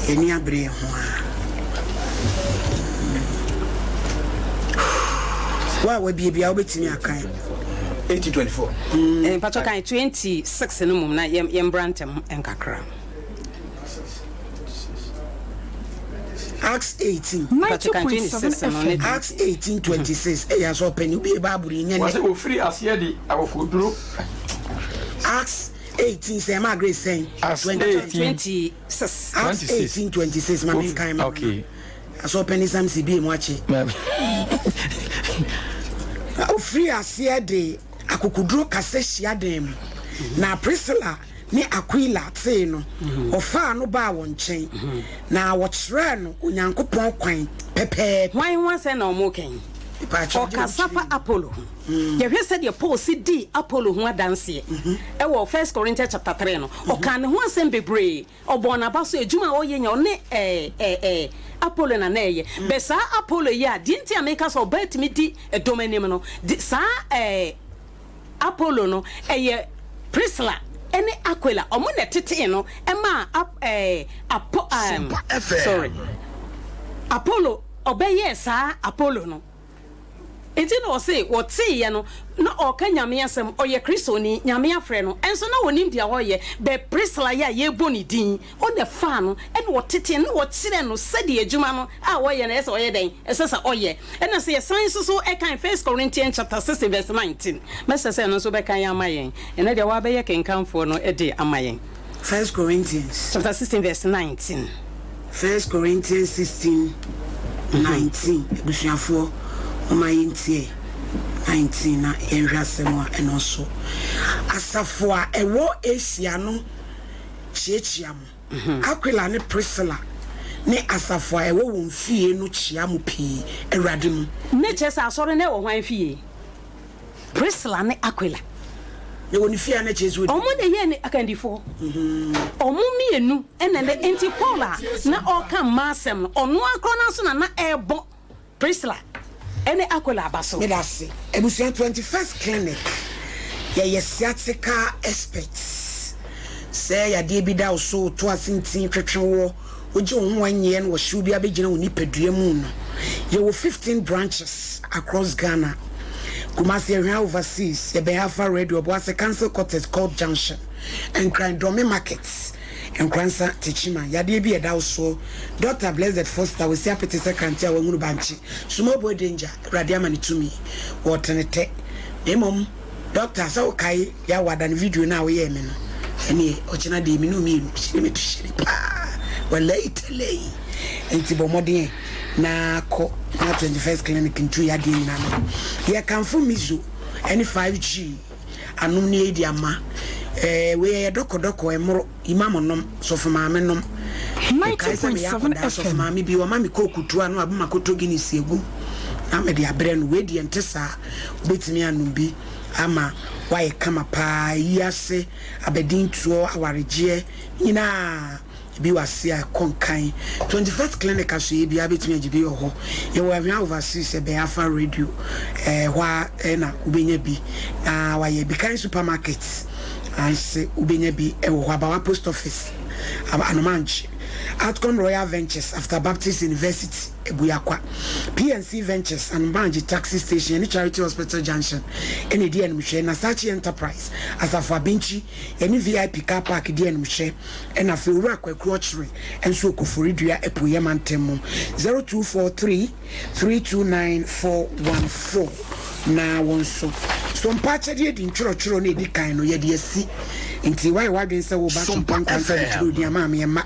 eni abre ho a wa bia obetimi akan 1824 mpacho kan 26 no mum na yem brantem enkakra Acts 18 92.7 Acts 18:26 e ya so pen ubi bible nya was o free asie di akofoduro Acts 18 say ma grace saying Acts 26 Acts 18:26 ma men kan ma okay aso pen isam si bi mu achi o free asie de akokuduro kase hia dem na Priscilla ni Aquila te no ofa no ba won chen na wo kire no onyankopon kwan pepe wan se na omoken o kasafa Apollo ye hwe se de Paul si di Apollo ho adanse e wo 1 Corinthians chapter 3 no o kan ho asem bebre obona ba so ejuma o ye nya ne Apollo na ye be sa Apollo ya di nti ameka so ba timi di edomanim no sa Apollo no ye Priscilla ene Aquila omo na tete no ema sorry Apollo obeye sa Apollo no enti no say what say ye no na o ka nyame asem o ye Kristo ni nyame afre no enso na wonim dia wo ye be Priscilla ya ye boni din o the fa no e no tete no wo kire no sade adwuma no a wo ye na ese o ye den ese sa o ye e na say science so e kan 1 Corinthians chapter 6 verse 19 message say no so be kan amayen e na dia wa be ye kenkanfo no e de amayen 1 Corinthians chapter 16 verse 19 1 Corinthians 16 19 busuafo omayintie 19 na enhwasemo eno so asafo a ewo Asia no chiachiam Aquila ne Priscilla ne asafo a ewo won fie no chiam pii awrade mu ne chesa asore ne wo hwan fie Priscilla ne Aquila ne woni fie na chesu omo ne ye ne akandifo omo mienu ene ne enti Paula na o kan masem ono akro so na ebo Priscilla ene Aquila abaso me da se ebusuan 21st clinic ye sciatica experts say ya de bi da so to asintin twetwewo oje ho wanye no wo hwu bi abegina woni padua mu no ye wo 15 branches across Ghana. Kumasi area overseas, ye Behafa Radio, Boase Council Quarters called Junction, and Crandome Markets, and Cransa Tichima, Yadibi Adauso, Dr. Blessed Foster, with Sapeti Secretary, Wumubanchi, Sumo Boy Danger, Radiamani to me, Watanete, Emom, Dr. Saukai, Yawadan video now, Yemen, and ye, Ochina de Minumi, Shimmy to Shiripa, well, late, and Tibomodi. Na ko na 21st clinic in Gyedie Ne Sen. Here can for mizu any 5G anum ne edi ama we doko emro imam nom so for maame nom 90.7 FM maame bi o maame kokutu anu abuma kotogi ni siegu na me de abre no we de ntesa betimi anum bi ama why kama pa yase abedin tuo awaregie nyina bi wase a konkan 21st clinic aso ye bia betimi agibi ho ye wa hwan overseas e Behafa Radio hwa na ubenya bi na wa ye bi kan supermarkets and say ubenya bi e wo ba post office anomanchi Outcome Royal Ventures after Baptist University Ebuyakwa PNC Ventures and Banji Taxi Station any Charity Hospital Junction any DN Mushe na Sachi Enterprise as a Fabinchi any VIP car park DN Mushe and a Fura Kwekrochery and so Koforidua Epuyeman Temu 0243 329 414 na wonso so mpacha de di nchoro na edi kan no ye de asi nti why wadwen se wo ba so pankansa de chiro di ama me ma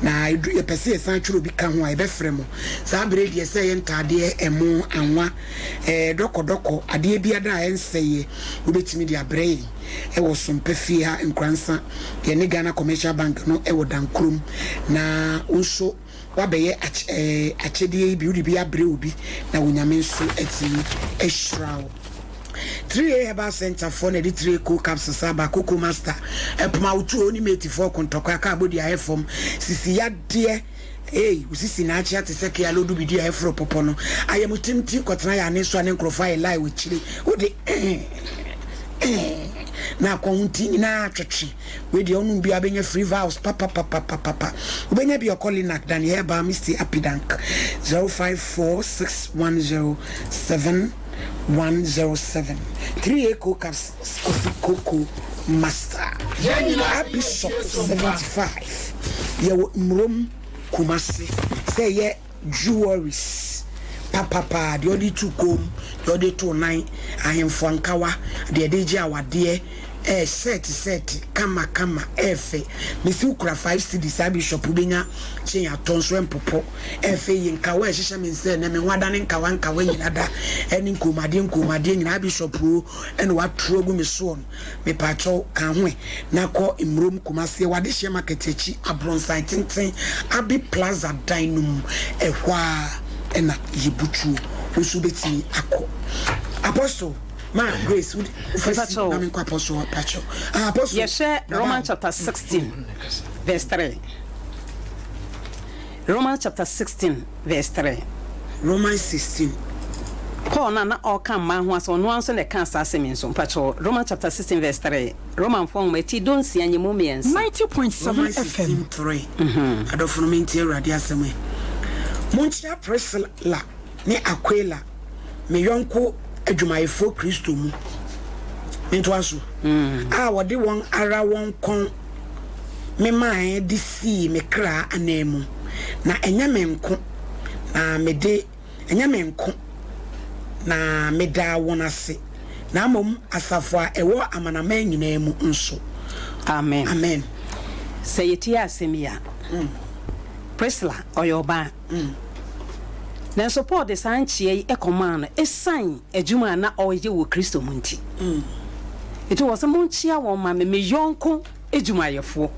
na ye pese ye san chiro bi ka ho a be fremo sa bre de se ye ntade emo anwa doko ade bi ada ense ye obetimi de abre e wo SOMPA fie ha nkransa ye ne Ghana Commercial Bank no e wo dankrum na unso wabeye achedie bi udi bi abre obi na wonyame nso atimi ehrawo 3 Herbal Center for the 3 co capsules aba Coco Master epma utu oni meti for kontoko aka abodi ahefom sisi ya de usisi na achi ate seke ya lodu bidi ahefro popo no ayemutimti kwotena ya neso ane nkrofo ayi lie we chire odi na kwonti na twetwe we de onu bia benya free vows papa ubenya bi okolinak dan Herbal Mr Apidank 0546107107 3 eco caps Coco Master Bishop 75 ye mrom Kumasi say ye jewelries papa the only two come the only 29 ahemfo ankawa the deji awade set kama efe misi ukura 5 cedis Bishop ubenya chen atonso empopo efe yinkawa ehihye me nse na me nwada ne nkawa nyina da eni nkomade nyina Bishop o ene watro gu me so no me pacho kan ho na ko imrom Kumasi wade hye market echi abronsan tenten Abi Plaza Dynum ehwa ena yibutu usu betimi akọ Apostle Ma Grace would first apostle yes Romans chapter 16 verse 3 Romans chapter 16 verse 3 Romans 16 Paul na o kan ma ho aso no anso ne kan asase min so pacho Romans chapter 16 verse 3 Roman form meti don si anyemu miens 90.7 FM 3 adofunu menti awrade aseme Monchia Priscilla ne Aquila me yonko adwumayefo Kristo mu into aso wode won ara won kon me man di si me kra anemu na enya me nko na me de enya me nko na me da won ase na mom asafo a ewo amanama nyina mu nso amen amen sayeti asemia Priscilla oyoba na support the sanchie e command e sign adwuma na oye wo Kristo munti it was a monchia wo ma me yonko adwumayefo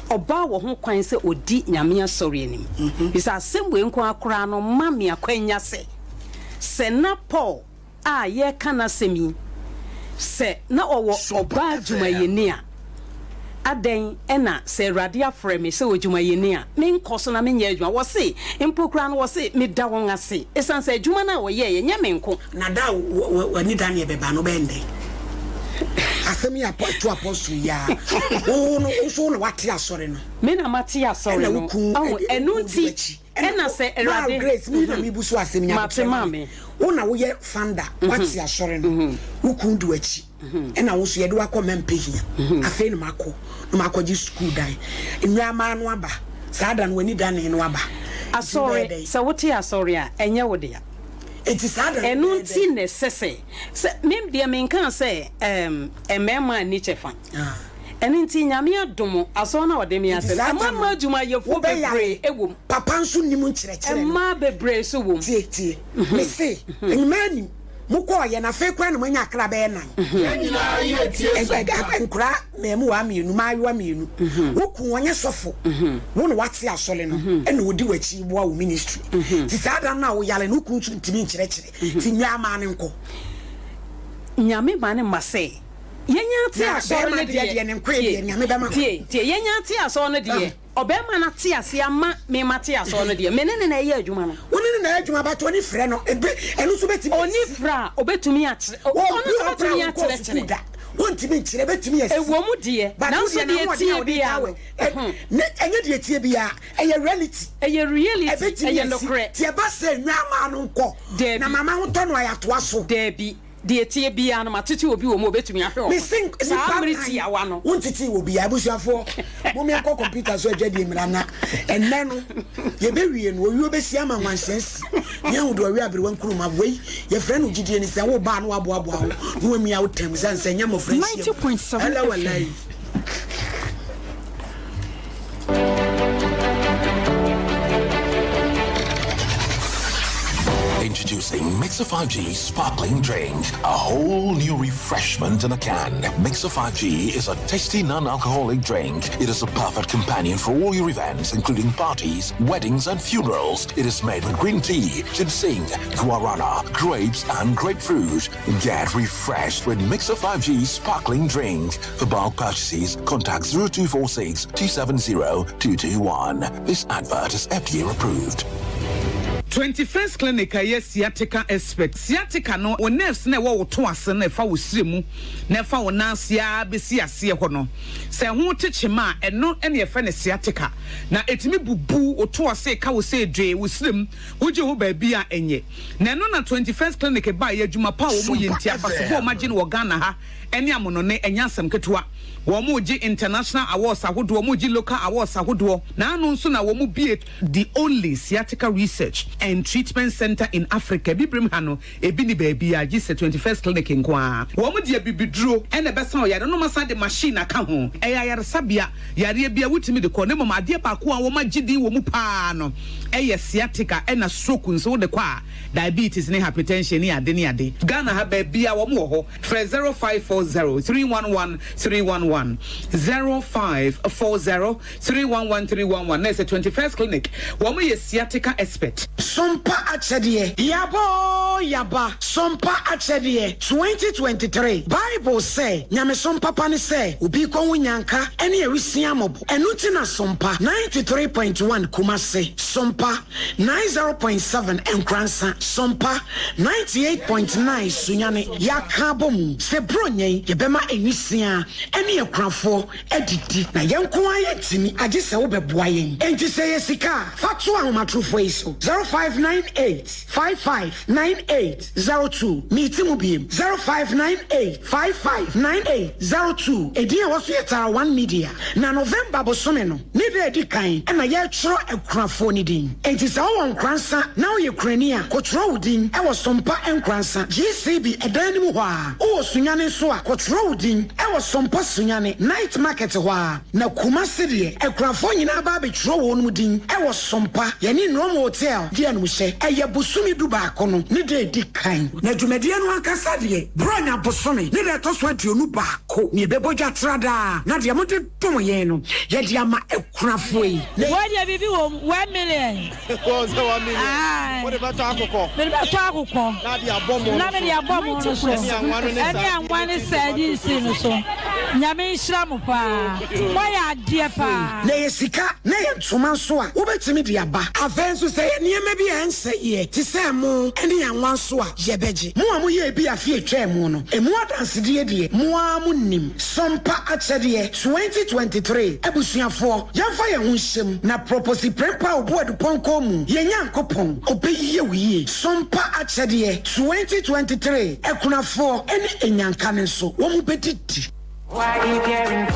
oba wo ho kwan se odi nyame asori anim bisa asem we nko akora no ma me akwanya se na Paul a ye kana semi se na owo oba adwumayeni a aden ena se radia frame se odwumayeni a me nkoso na me nya adwuma wo se impokra no wo se me da won ase esan se adwuma na wo ye nya me nko na da wani da ne beba no bende asemi apostle ya no so no wate asore no me na mate asore no enu nti ena se erade grace me na me busu asemi nya mate mame wona wo ye founder wate asore no wuku du achi ena wo so ye de wakọ mempehia afi no makọ ji school dai enwama no aba sada no wani dan no aba asore se wote asore a enye wo de ya enti sada enu nti ne sese se mem de me nkan se emema ni chefa enu nti nyame adomo aso na wode me ase amama adwuma yefo bebre ewom papa nso nim nkyerɛkyerɛ no ma bebre so wom tie me se enyimani mukọ ye na fe kwa na manya akra be nan nyina ye tie nkura memu wa mienu mayo mienu woku wonye sofo wo no wate asole no ena odi wachi bo wo ministry ti sada na wo yale no ku ntimi nkyerɛkyerɛ ti nwa ama ne nko nyame ba ne mase yenya te asole ne de ne nkwa de nyame ba ma tie yenya te asole ne de obema na te ase ama me mate asole ne de menene na ye adwuma no woni na adwuma ba to ni frɛ no enu so betimi oni fra obetumi a ono so betumi a kyerɛkyerɛ wontimi nkyerɛ betumi esi ewo mu de na so de etie bia ne enye de etie bia eye reality eye no correct tie ba se nwa no nkɔ na mama ho tɔ no ayato aso debi de etie bia no matete obi wo mu obetumi ahwe me sing samriti awa no wontiti obi abusuafo mo me nkɔ computer so Gyedie mra na enne no ye bewie no owi obesi ama nwansensi nya hudo owi abere wankuruma wei ye frɛ no Gyedie Ne Sen wo ba no aboaboa wo no wami a wotem sanse nya mo friendship 90.7 ala wallahi Introducing Mixer 5G Sparkling Drink, a whole new refreshment in a can. Mixer 5G is a tasty non-alcoholic drink. It is a perfect companion for all your events, including parties, weddings, and funerals. It is made with green tea, ginseng, guarana, grapes, and grapefruit. Get refreshed with Mixer 5G Sparkling Drink. For bulk purchases, contact 0246 270 221. This advert is FDA approved. 21st clinic a yes sciatica expert sciatica no o nerves na wo to ase na fa wo siremu na fa wo nansia besi ase ho no se ho techema eno ene ye fa ne sciatica na etimi bubu o to ase ka wo se dwe wo sirem wo je ho ba bi a enye na eno na 21st clinic ba ye adwuma pa wo mu yenti abasebo o magine wo Ghana ha ene amono ne enya asem ketewa wo mu gi international awards ahodo wo mu gi local awards ahodo na anu nso na wo mu be the only sciatica research and treatment center in Africa bibrim hano ebi ni baby a gi 21st clinic nkoa wo mu dia bibiduro ene besa o yare no masa de machine aka ho eya yare sabia yare bia wutimi de ko ne mama ade ba ko a wo magidi wo mu pa no eye sciatica ena stroke nso wo de kwa diabetes ne hypertension ne ade Ghana ha baby a wo mu ho 0540 311 311 0540 311 311 na 21st clinic wo mu ye sciatica expert SOMPA achedie yaba SOMPA achedie 2023 Bible say nyame SOMPA pa ne say obi ko wunyanka ene ewisia mobo enu ti na SOMPA 93.1 Kumase SOMPA 90.7 Nkransa SOMPA 98.9 Sunyane yakabom se bronye yɛn yɛbɛma enisia ɛne ekrafo edidi na yɛn ko ayɛtimi agye sɛ wo bɛboa yɛn enti sɛ yɛ sika fa to ahomatrofo yi so 0598 559802 meeting mu biem 0598 559802 edin a wɔso yɛ tara 1 media na November bosome no ne de edi kan ɛna yɛtwerɛ ekrafo ne din enti sɛ wo nkransa na wo yɛ krani a kɔtwerɛ wo din ɛwɔ sompa nkransa GCB ɛdan mu hɔ a wo sunyane so a kɔtwerɛ wo din ɛwɔ sompa sunyane night market hɔ a na kuma sedeɛ ekrafo nyina ba betwerɛ wo no din ɛwɔ sompa yɛne Nrom hotel deɛ no hyɛ ɛyɛ bosome du baako no ne de edi kan na dwumadie no ankasa deɛ bronya bosome ne de to so aduonu baako ne bɛbɔdwa trada na deɛ mo de dom yɛn no yɛde ama ekrafo yi what you bibi wo 1 million ko so 1 million what about akoko me be to akoko na de abomo na me de abomo no so ani anwane sadi si no so nyame nhira mo pa boy ade pa na yesika na yentoma so a wobetimi de aba afenso sɛ niema bi ansa ye ti sɛ mo ene yanwan so a yebegye mo a mo ye bi afie twa mo no emu adanse de de mo a mo nim sompa akyɛde 2023 abusuafo yɛmfa yɛn ho hyem na propose prempa obo aduponko mu yenyankopɔn obeyiye wiye sompa akyɛde 2023 ekunafo ene enyanka ne so wo mu bedidi. Why you getting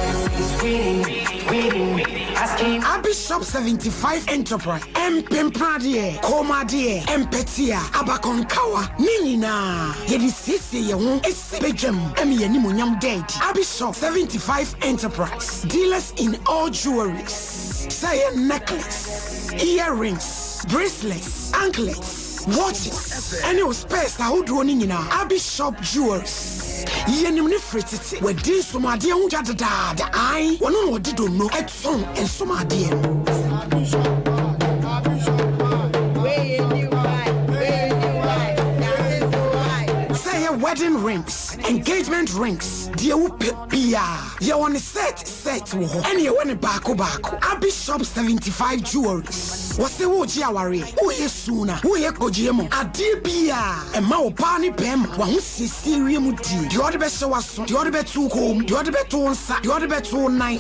reading, asking Bishop 75 Enterprise Mpempradie Komadie Empetia Abakonkawa Ninina Yedi Sisi Yehu Esbejam Emi Yenimonyam Dead Bishop 75 Enterprise dealers in all jewelries say necklace, earrings, bracelets, anklets, watches, any space that would running in our Bishop jewelries. Yenim ne fretiti we di somade hu jadada da ai wono no di do no etson ensomade say wedding rings, engagement rings, dear pia. You want a set wo and you want a bako. Bishop 75 jewelries. What's the woji aware? Who is sooner? Who ye kojiemo? Adibia and Mao Pani Pem, one Sicilian muti. The other best was the other bet to home, the other bet to sa, the other bet to 9. A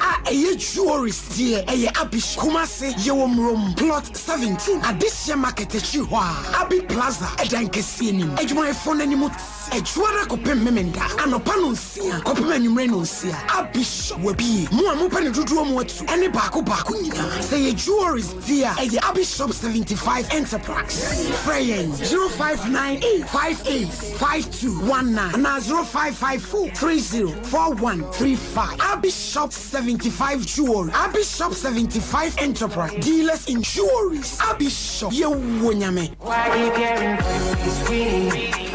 jewelries dear, a Abish Kumase, Yom Room, plot 17. At this year market at Chihuahua, Abi Plaza, a Dankesini, a my phone anymore. A Chuara Copem Memenda, and a Panusia, Copem Renuncia, Abish will be more open to do more to any Baku Bakunina. Say a jewelries dear, a Bishop 75 Enterprise. Freyen 0598585219 and 0554304135. Bishop 75 Jewelry. Bishop 75 Enterprise. Dealers in jewelries. Bishop Yewonyame. Why you getting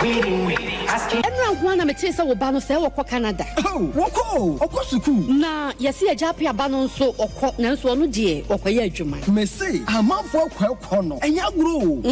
reading, asking Everyone wanna me tell say obano say woko Canada. Oh, woko suku. Na yesi ejapi abano so okọ na nso onu die okoye adwuma. Me say amafo kwekọ no. Enya gro.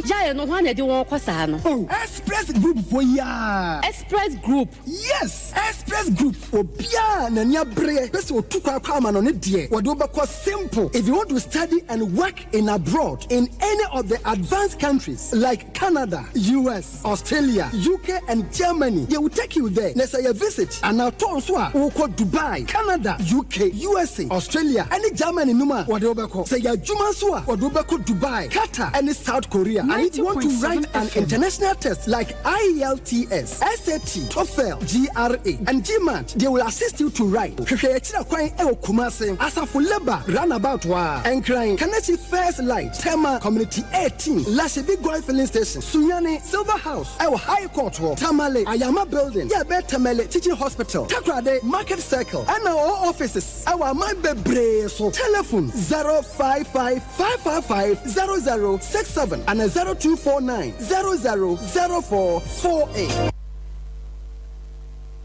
Ya no ho na de won kwasa no. Oh, Express Group for ya. Express Group. Yes, Express Group. Obia na nya bre. Pese otukwa kwa ama no ne de. Wo do be simple. If you want to study and work in abroad in any of the advanced countries like Canada, US, Australia, UK and Germany, they will take you there. Let's say a visit and now turn so we call Dubai, Canada, UK, USA, Australia, and Germany numa what do we say ya juma so what do we call Dubai, Qatar and South Korea. And if you want to write an international test like IELTS, SAT, TOEFL, GRE and GMAT, they will assist you to write. As a full labor roundabout wa and crying Kanachi First Light, Tema Community 18, Lashibi Goy Filling Station, Sunyani, Silver House, our High Court, Tamale, Ayama Building, Yabe Tamale Teaching Hospital, Takrade Market Circle, and our offices, our Mambe so telephone 055-555-0067 and 0249-000448.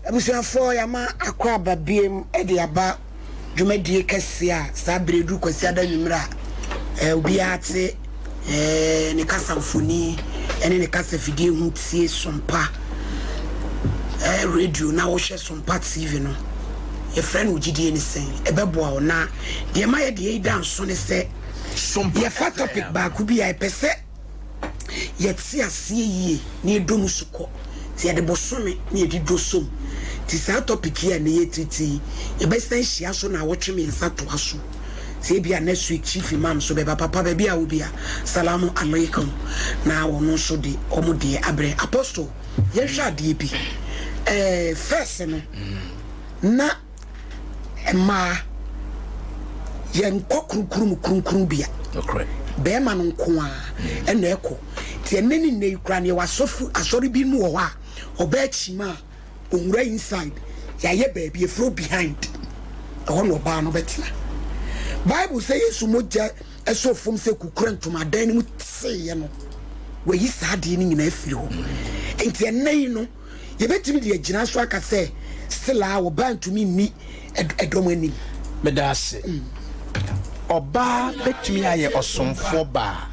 Abusuafo yama akwa babiem ede aba dwumadie kese a sabredu kwasi ada nwumra obi ate ne kasamfoni ene ne kasafidie hu tie sompa radio na wo hwe sompa TV no ye friend Gyedie Ne Sen ebeboa ona de ma ye de dan so ne se sompa ye fa topic ba ku bi ai pese ye ti asie yie ne edom suko ti ye de bosome ne edi dosom Tisa topic here na yetiti e be san hia so na wotwe me nsa to aso se bia next week chief imam so be papa ba bia obi a salamu alaikum na wono so de omode abre apostle ye hwa de bi first no na ma yen kokurum bia okay be ma no nko a ena eko tie neni ne kura ne wasofu asori bi mu wo a oba chima onwura inside ya ye baby e flow behind no ba no betina Bible say yesu moja esofom se kukura ntoma dan ni mu tse no we yi saade ni nyina afiri ho enti enai no ye betimi de agina so aka say stila wo ba ntumi ni edom ani medase oba betimi aye osomfo ba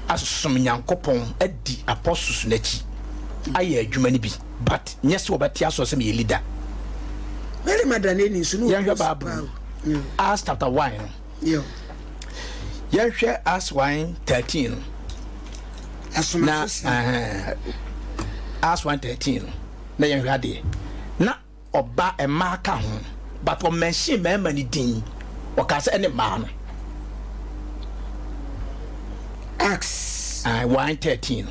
asom nyankopon adi apostles nachi aye adwuma ni bi but yes wo betia so say me leader very madane ni sunu yanga babu Acts chapter 1 yo yehwe Acts 1:13 na Acts 1:13 na yehwe ade na oba emaka ho but o mention mema ni din o ka se ene ma no Acts 1:13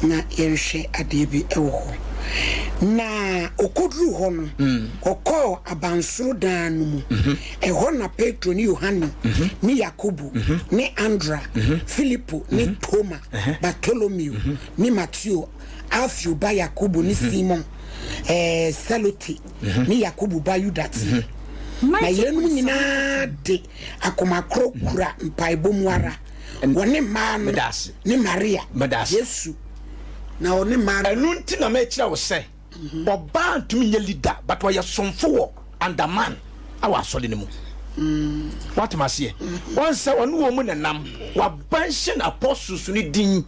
na yehwe ade bi ewo na okodru ho no okọ abansoro dan no mu eho na Petro ni Yohane ni Yakobo ni Andra Filipo ni Toma Bartholomew ni Matthew Alfio ba Yakobo ni Simon Saloti ni Yakobo ba Judas na yenu nyina de akomakro kura mpaebo muara woni ma no ni Maria Yesu na oni ma enu nti na me kira wo se oba ntumi nye leader but wa yesomfo wo underman awa sole ne mu what must one say onu wo mu nenam wa bansion apostles ni din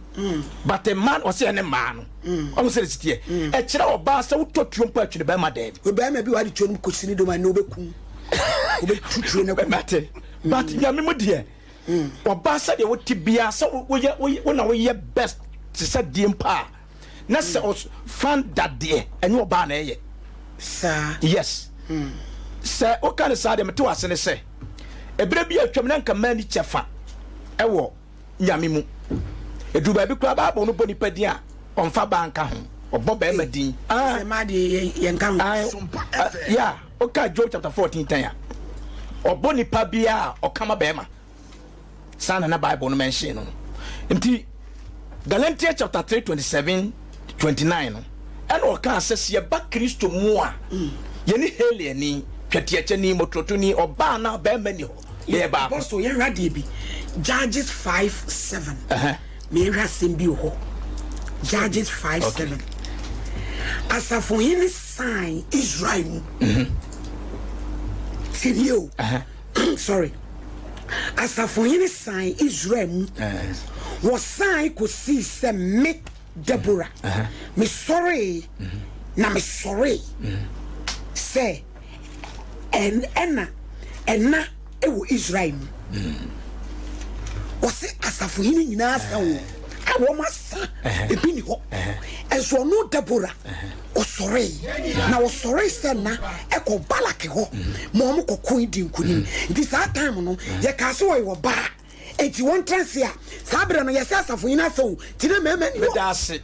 but a man was say ne man no o say sitie e kira oba say wo totuo mpa atwene ba ma dem ba ma bi wa de twom kosini do ma no beku obe tuturo ne ko mate but ya me mu de oba say de wo tibia say wo na wo ye best to say di mpa na se fan that there and you ba na ye sir yes sir o kan sa de mete wase ne se ebere bi atwam na nka mani chefa ewo nyame mu edu ba bi kura ba bo no boni padi a onfa banka ho obo ba ma din se ma de ye nkan SOMPA yeah o ka Job chapter 14 10 ya obo ni pa bia o kama ba ma sana na Bible no mention no nti Galatians chapter 3:27-29 no and o kan say ye ba Kristo mu a ye ni hele ni twetiache ni motroto ni oba na ba ma ni ho ye ba apostle ye rade bi Judges 5:7 me ra sembi ho Judges 5:7 asafo yin sign Israel Sirio sorry asafo yin sign Israel was sign ko see se me Deborah me sorry na me sorry say and enna ewo Israel was asafo yin nyina asa wo awo masa ebi ni ho enso no Deborah o sorry na o sorry say na e ko balake ho mo kokon di nkunim this time no ye ka so wo ba enti won transia sabre no ye say asafo yin asa wo ti na mema ni medase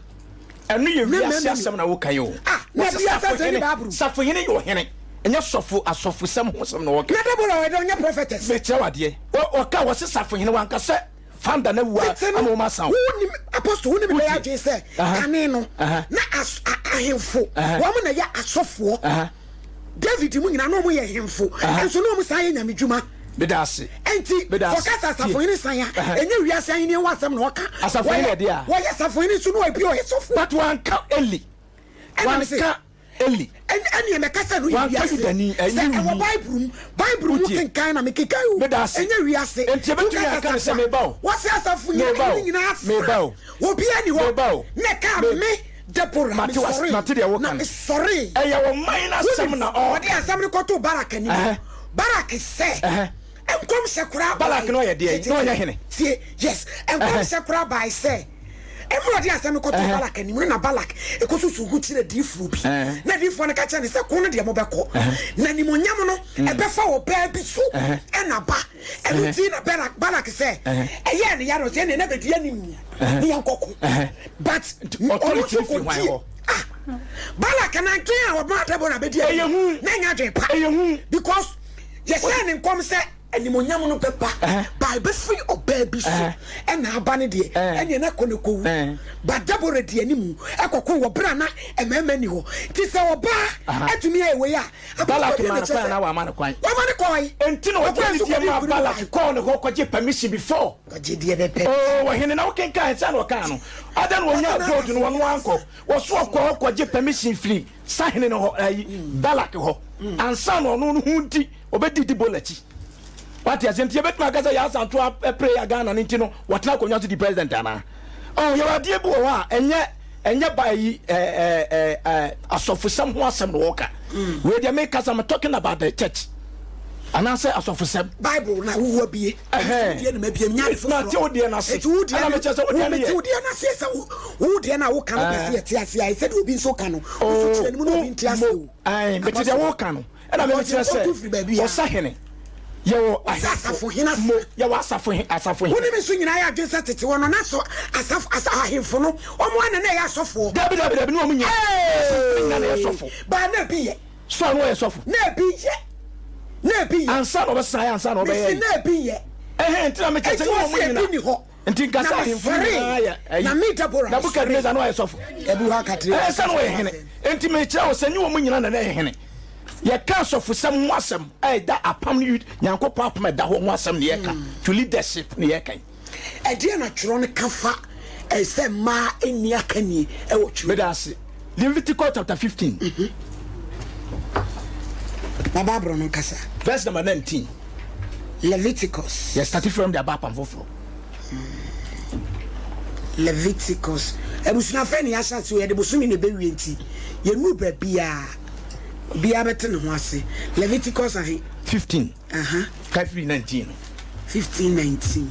enu ye wi asem na wo kan yo na bi asa ni babru safo yin yo hene enya sofo asofo sem ho sem na wo kan na Deborah we don nya prophetess me kira wade o ka wo se safo yin wan ka se fanda na wa amo ma san apostle woni me ya dwe se kane no na ahemfo wo mo na ya asofo David mu nyina no mo ye hemfo enso no mo san ye nyamedwuma bedase enti focus asafo yin san ya enye wi asan yin wa asem na wo ka asafo yin de a wo ye asafo yin so no abi o ye sofo but wan ka Eli wan ka Eli eni me kasa no wi ase Bible mu kenkan na me kenkan o enye wi ase enti be tun ya ka se me ba o wo se asafo yin nyina ase me ba o wo bia ni ho ne ka me Deborah me sorry na me sorry e ya wo minus sem na o de asam ni ko to barak ni barak se enkom se kura barak no ye de no ye hene yes enkom se kura by say Everybody has some called Balak and you na Balak. A cosu who chile diffubi. Na different catcher is a corner de Mobako. Nanimoniamono, a befa or baby soup, and a ba. And we see a Balak say, a year the Yaros and never the enemy. But Balak and I tell our mother about a bit. Because yes, and come say. And the Monyamon pepper by be free or baby and her banity and you're not going to go. But double at the animal, I could call Brana and Memenu. Tis our bar and to me away. A Balak our man quite. What man and Tino Balak call the Hawk permission before. Oh, when an okay kind San Ocano. I don't want to go to one uncle. Was so called permission free, signing Balak and son or no hunty, obey the bullet. What is it? You bet my gaza yas and to a prayer gun and intino. What now can you to the president, Anna? Oh, you are dear boy, and yet by a soft for someone, some walker. Where they make us, I'm talking about the church. And I say, as of some Bible, now who will be maybe not your dear, and I said, who dear, and I said, who dear, now can I say, I said, we'll be so cano. Oh, I bet it's a walk and I'm say, baby, or Sahene. Yo, I for him. You was for him. As for him. When you swing, I just said it. One on us, as I him for no. One and I so for. But no be so no so for. No be and son of a science, son of a no be yet. And tell me, and think I saw him for na meet up or a book at me. I know I saw somewhere. Intimate Charles and you woman and a henny. Ye can't for some wasam, that upon you, Yanko Papa, that one wasam near to leadership near Ken. A dear natural comfort, a said ma in near Kenny, a watch with us. Leviticus chapter 15. Barbara no Casa, verse number 19. Leviticus. Yes, started from the Bapa and Vofro. Leviticus. I was not any assets who had the Busumi in the Berry. You knew be a better than was Leviticus 15. 19. 15:19. 15:19.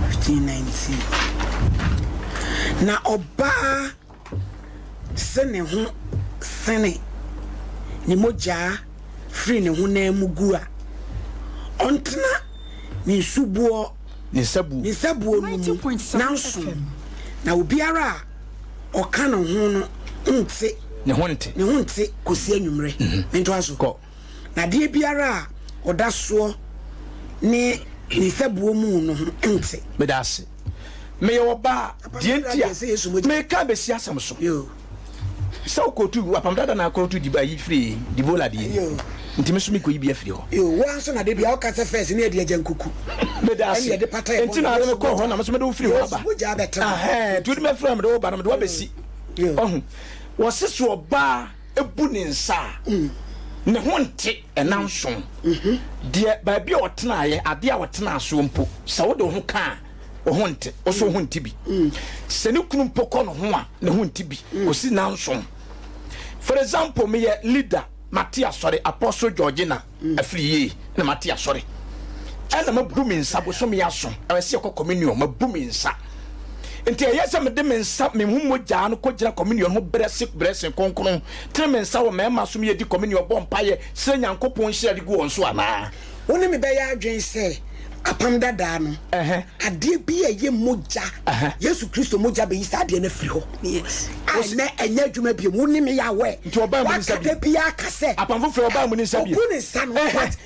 15:19. Na oba sene ho sene ni moja free ne ho na mugu a ontena ni subuo ni sabu na so na obiara oka no ho no nte ne ho nte kosi anwumre mento aso ko na de biara oda so ni sabuo mu no nte bedase me oba de ntia me ka besi asam so yo so ko tu apamdada na ko tu di ba yi free di bola di ntime so mi ko yi bi afiri ho yo wan so na de bia o ka se first na de agyankuku bedase entina na me ko ho na me so me do free ho ba tu di me free me do ba na me do besi oh wo se so oba ebu ni nsa ne ho nte enanso de ba bia o tena ye ade a wo tena so mpo sa wo do ho ka o ho nte o so ho nte bi se ne kunu mpoko no ho a ne ho nte bi o si nanso. For example, me leader Matthias sorry Apostle Georgina afriye na Matthias sorry and ma bumi nsa bo so me aso e se ko communion ma bumi nsa enti yesa me de me nsa me hu mogya no ko gira communion ho brese konkon tre me nsa wo me ma so me di communion bo mpaye se nyankopon hia di go onso ana woni me be ya adwen se apam dada no ade bi eye mogya Yesu Kristo mogya be yisa ade na firi ho yes na enya adwuma bi mu ni me ya we nti oba mu nsa bi bi aka se apam foforo oba mu nsa bi obu ni nsa no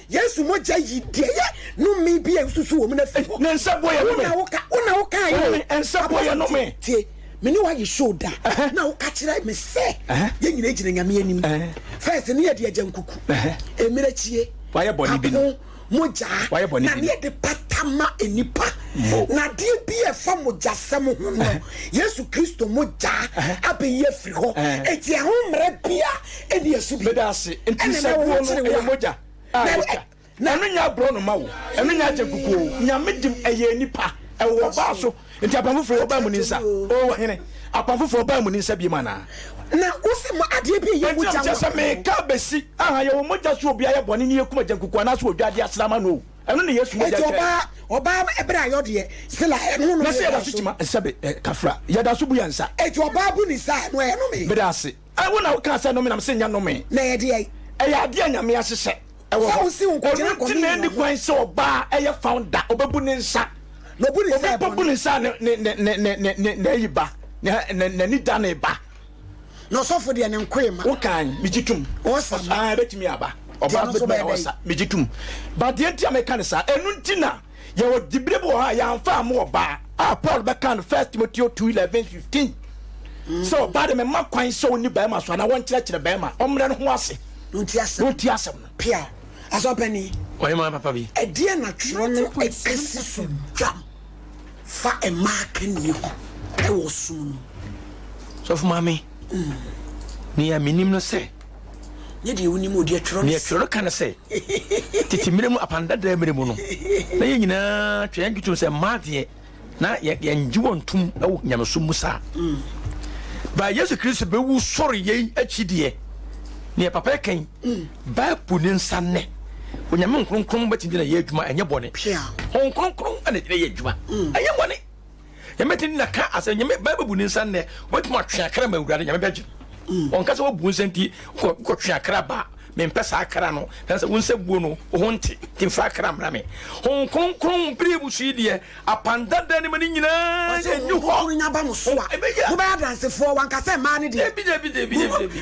Yesu mogya yi de ye no me bi ensusu wo mu na firi ho na nsa boye no me una wo ka yi nsa boye no me tie me ni wa yi shoulder na wo ka kire me se ye nyina gina nyame anim first ni ye de agyankuku emire chie waye boni bi no moja na ne de patama enipa na de bi e fa moja sam ho no Yesu Kristo moja abeyi afiri ho eti ho mre bia e de Yesu bi bedase enti se wo no moja na no nya bro no mawo eno nya agekuku nyame dim eye enipa e wo ba so enti apamfofo ba mu ni nsa o hene apamfofo ba mu ni nsa bi mana na usi mo ade bi ye moja se me ka besi aha ye wo moja so obi aye boni ni ekuma agekuku na so odwade asrama no ɛno ne yesu ne gya oba ebra ayode sila eno no na se yada so chima nsabe kafra yada so bu yansa eti oba bu ni sa no eno me beda ase wona wo ka sa no me na se nya no me na ye de ai ade anyame asese wo si wo kogina ko ni ndi kwan se oba eye founder obabu ni nsa no bu ni sa obabu ni nsa ne yiba na ni da na ba no sofo de ne nkoema wo kan mijitum o sa betimi aba oba be osa mijitum but the anti american sa enu ntina ye wo dibrebo ha ya amfa mo oba Paul bekan 1 Timothy 2:11-15 so bad me makwan so ni ba ma so na won kire ba ma omre no ho ase no ti asem pia asopani oye ma papa bi e die na tworo no ekesi so jam fa e mark ni ho e wo sum no so for mami ni ya minim no se ye de woni mo de tworo ni tworo kan se titi miremu apanda da miremu no na ye nyina twen gitu se maade na ye njiwon tum e wo nyamso musa ba Yesu Kristo be wu sori ye achidie ne papa kan ba punin sanne onyame nkronkron batindi na ye adwuma enye bone hon kronkron ane dire ye adwuma enye bone ye metindi na ka asa nyame ba bunin sanne watuma twa akra ma wurade nyame beje on kasa wo bun santi ko twa akra ba me mpesa akra no kasa wonse buo no ho nti timfa akra mra me hon kronkron prebu suidie apanda da ne mani nyina enyu ho nya ba mo so a mo ba dance fo wan kasa ma ne de bi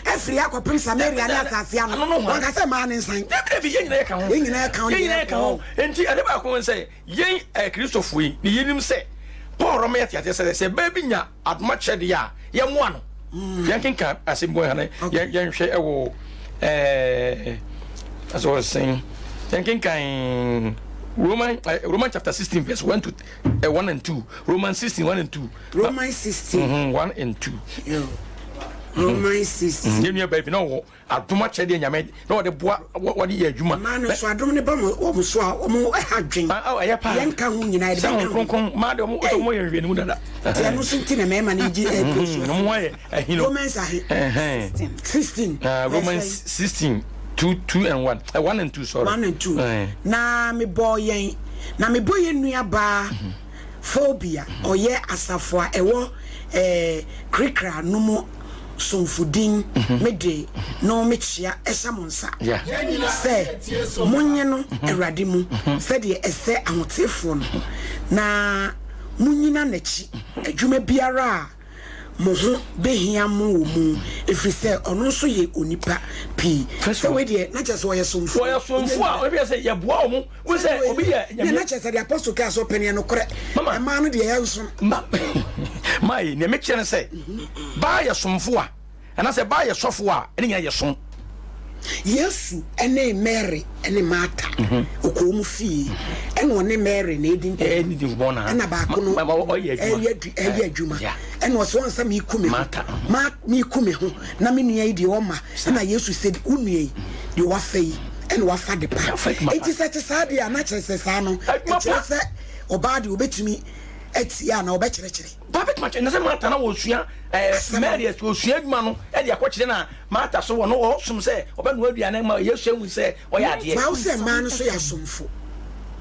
efri akopim Samaria na asase ano wan kasa ma ne nsan bi ye nyina ye ka ho enti ade ba ko nse yen Christopher yi ni yenim se Paul Romeo tiate se ba bi nya adoma chede ya ye mo ano yan kinka asimbo hane yan hwe ewo as I was saying yan kinka Roman chapter 16 verse 1 and 2 Romans 16 1 and 2 Romans 16 1 and 2 Romans 16 you baby no adoma chede nyame no de boa what ye adwuma man so adom ne ba mo so a mo hadwen ya pa yan ka hu nyina de kronkron ma de mo ye hwe ni mu dada ya no so ntine me ma ne gi no ye ahino Romans 16 Romans 16 2 and 1 1 and 2 sorry 1 and 2 na me boy nua ba phobia oye asafo a ewo krikra no mo somfudin mede no mechia esamonsa se munye no awrade mu se de ese ahotefo no na munyina nachi adwuma biara mo ho behia mo wo mu efrise ono so ye onipa pi se we de na chese wo ye somfu a we be say ye boa wo mu we say obi ye na chese de apostle ka so pene no kore e ma no de ye nso mai ne me kire say ba ye somfu a ana say ba ye sofo a ene nya ye som Yesu ene Mary ene Martha okomu fi ene one Mary na edin anything born ana ba ko no eya adwuma ene oso ansa mi kume mi kume ho na me nua yi de o ma na Yesu said unue yi de wa fai ene wa fa de pa enti se te sa de ana chese sa no chese oba de obetumi etia na obekyerekere babet match na se Martha na wo sua Mary wo sua adwuma no e de akokire na Martha so wo no wo sum se oba no aduane ma Yesu ehu se o ya de ma wo se ma no so ya somfo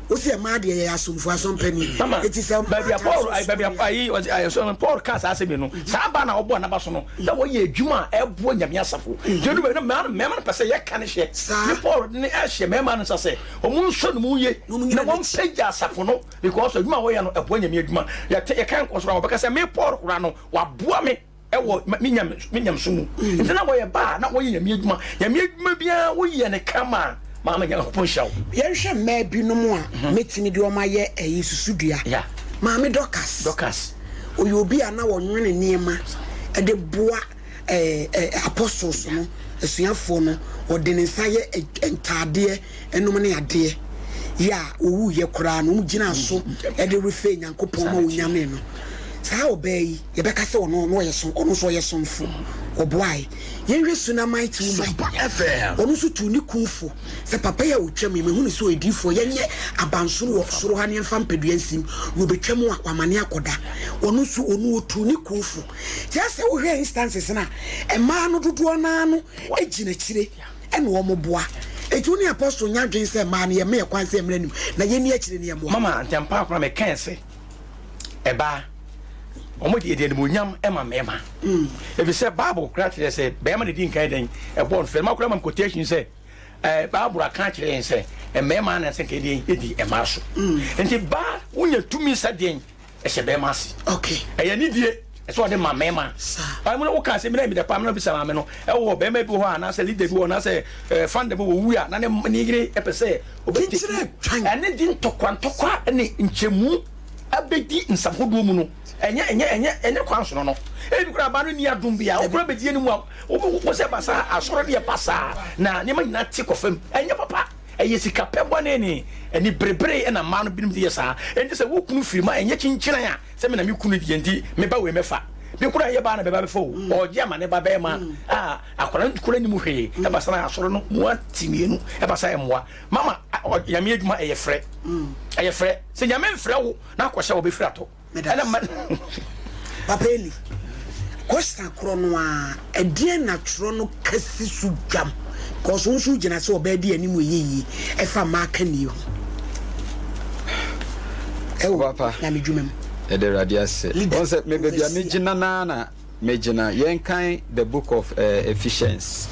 wo se ma de ya somfo asompani eti se baby Paul Paul ka sa se bi no sa ba na obo na ba so no da wo ye adwuma e bo nyame asafo jedu be no me ma no pese ye ka ne hye ni Paul ni e hye me ma no sa se o mu nso no mu ye na wo mpegya asafo no because adwuma wo ye no e bo nyame adwuma ye kan ko so na be ka se me Paul kura no wa boa me ewo minyam sumu ntina wo ye ba na wo ye nyame adwuma bia wo ye ne kama mama ya ko shaw ye hwe ma bi no mu a metini de o ma ye susudua mama Dorcas oyobi ana wo nwene niema e de boa apostles no esuafo no o de nsa ye entade enum ne ade ya owu ye kura no mugina so e de refe nyankopon ma onyame no sa obey ye beka se ono no ye so ono so ye somfo oboai ye hwe sunamite woman ono so tu ni kunfo se papa ya otwam me hu ni so edifo ye nye abansoro soro ha ne mfa mpaduansim no betwam a wamane akoda ono so ono tu ni kunfo je se wo hwe instances na e ma no dodo na no egina kire ene wo moboa etu ni apostle nya dwen se ma na ye me kwan se mra nim na ye ni akire ne ye mo mama ntempa akora me kan se eba omo di ede mo nyam ema mema if you say bible kra kire se be ma de din kan den e bon fe ma kora ma quotation se bible aka kire se e mema na se ke den edi e ma so enti ba unya tumi sa den e se be ma si okay e ye ni die e so de ma mema ba mo no ka se me na bi de pa me no bi sa ma me no e wo be ma bi ho ana se leader bi ho na se fan de bo wu ya na ne ni gire e pese obeti ene din tokwa ne nchemu abedi nsafodo mu no enye kwanso no ebi kura ba no ni adum bia okura bedie ni mu wo se basa asoro de pasa na ne ma nyina ti kofam enye papa eye sika pebo ne ni eni brebre na ma no binim de yesa enti se wo kunu firima enye chinchina ya se me na me kunu de enti me ba we mefa bi kura ye ba na be ba befo o je ma ne ba be ma akora kura ni mu hwe e basa na asoro no mu atimienu e basa e moa mama ya me aduma eye frɛ eye frɛ se nya me frɛ wo na akɔhye wo be frɛ ato Papa Eli, Costa Cronoa, a dear natural cassis su jam, cause one should generate so bad anymore ye, if I mark you. Oh, Papa, Namijum, the radius. Maybe a Majina Nana, Majina, Yankai, the book of Ephesians.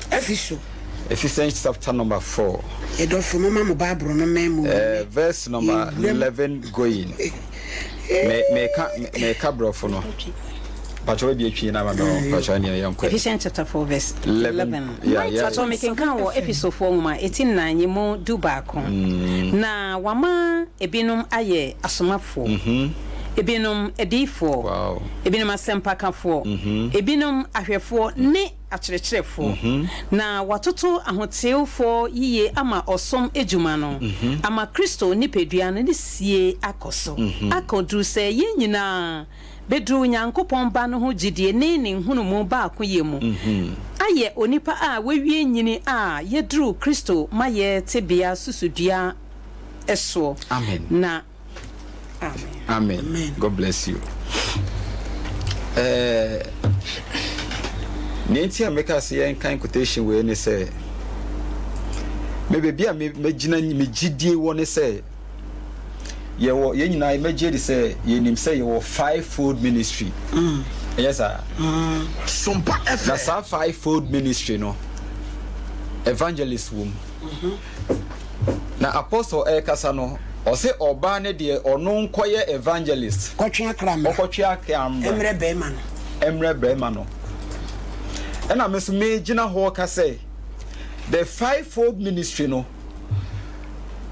Ephesians chapter number 4. A dog from Mamma Barbara, no memo, verse number 11 going. Me cabro for no. But we be a na no. Ephesians chapter 4 verse 11. Yeah. So me can kan wo episode 4 ma 18 ye mo du ba kon. Na wama ebinom aye asomafo. Ebinom edifo. Wow. Ebinom asempakafo. Ebinom ahwefo ne akyerɛkyerɛfo na watoto ahoteefo yiye ama osom ejuma no ama Kristo nipadua no ne sie akoso akodu sɛ yenyina bedru nyankopɔn ba no ho gyidie ne hunumu ba akoye mu ayɛ onipa a wewie nyini a yedru Kristo ma ye tebea susudua eso amen na amen God bless you Nanti America say en kan quotation we ne say me baby a me gina me gidie won say ye wo ye nyina me gidi say ye nim say ye wo five-fold ministry yes sir SOMPA FM na sa five-fold ministry no evangelist wom na apostle kasa no o say oba ne de ono nkoye evangelist kotwe akram emre bema no and I miss me Gina Hawker say the five-fold ministry no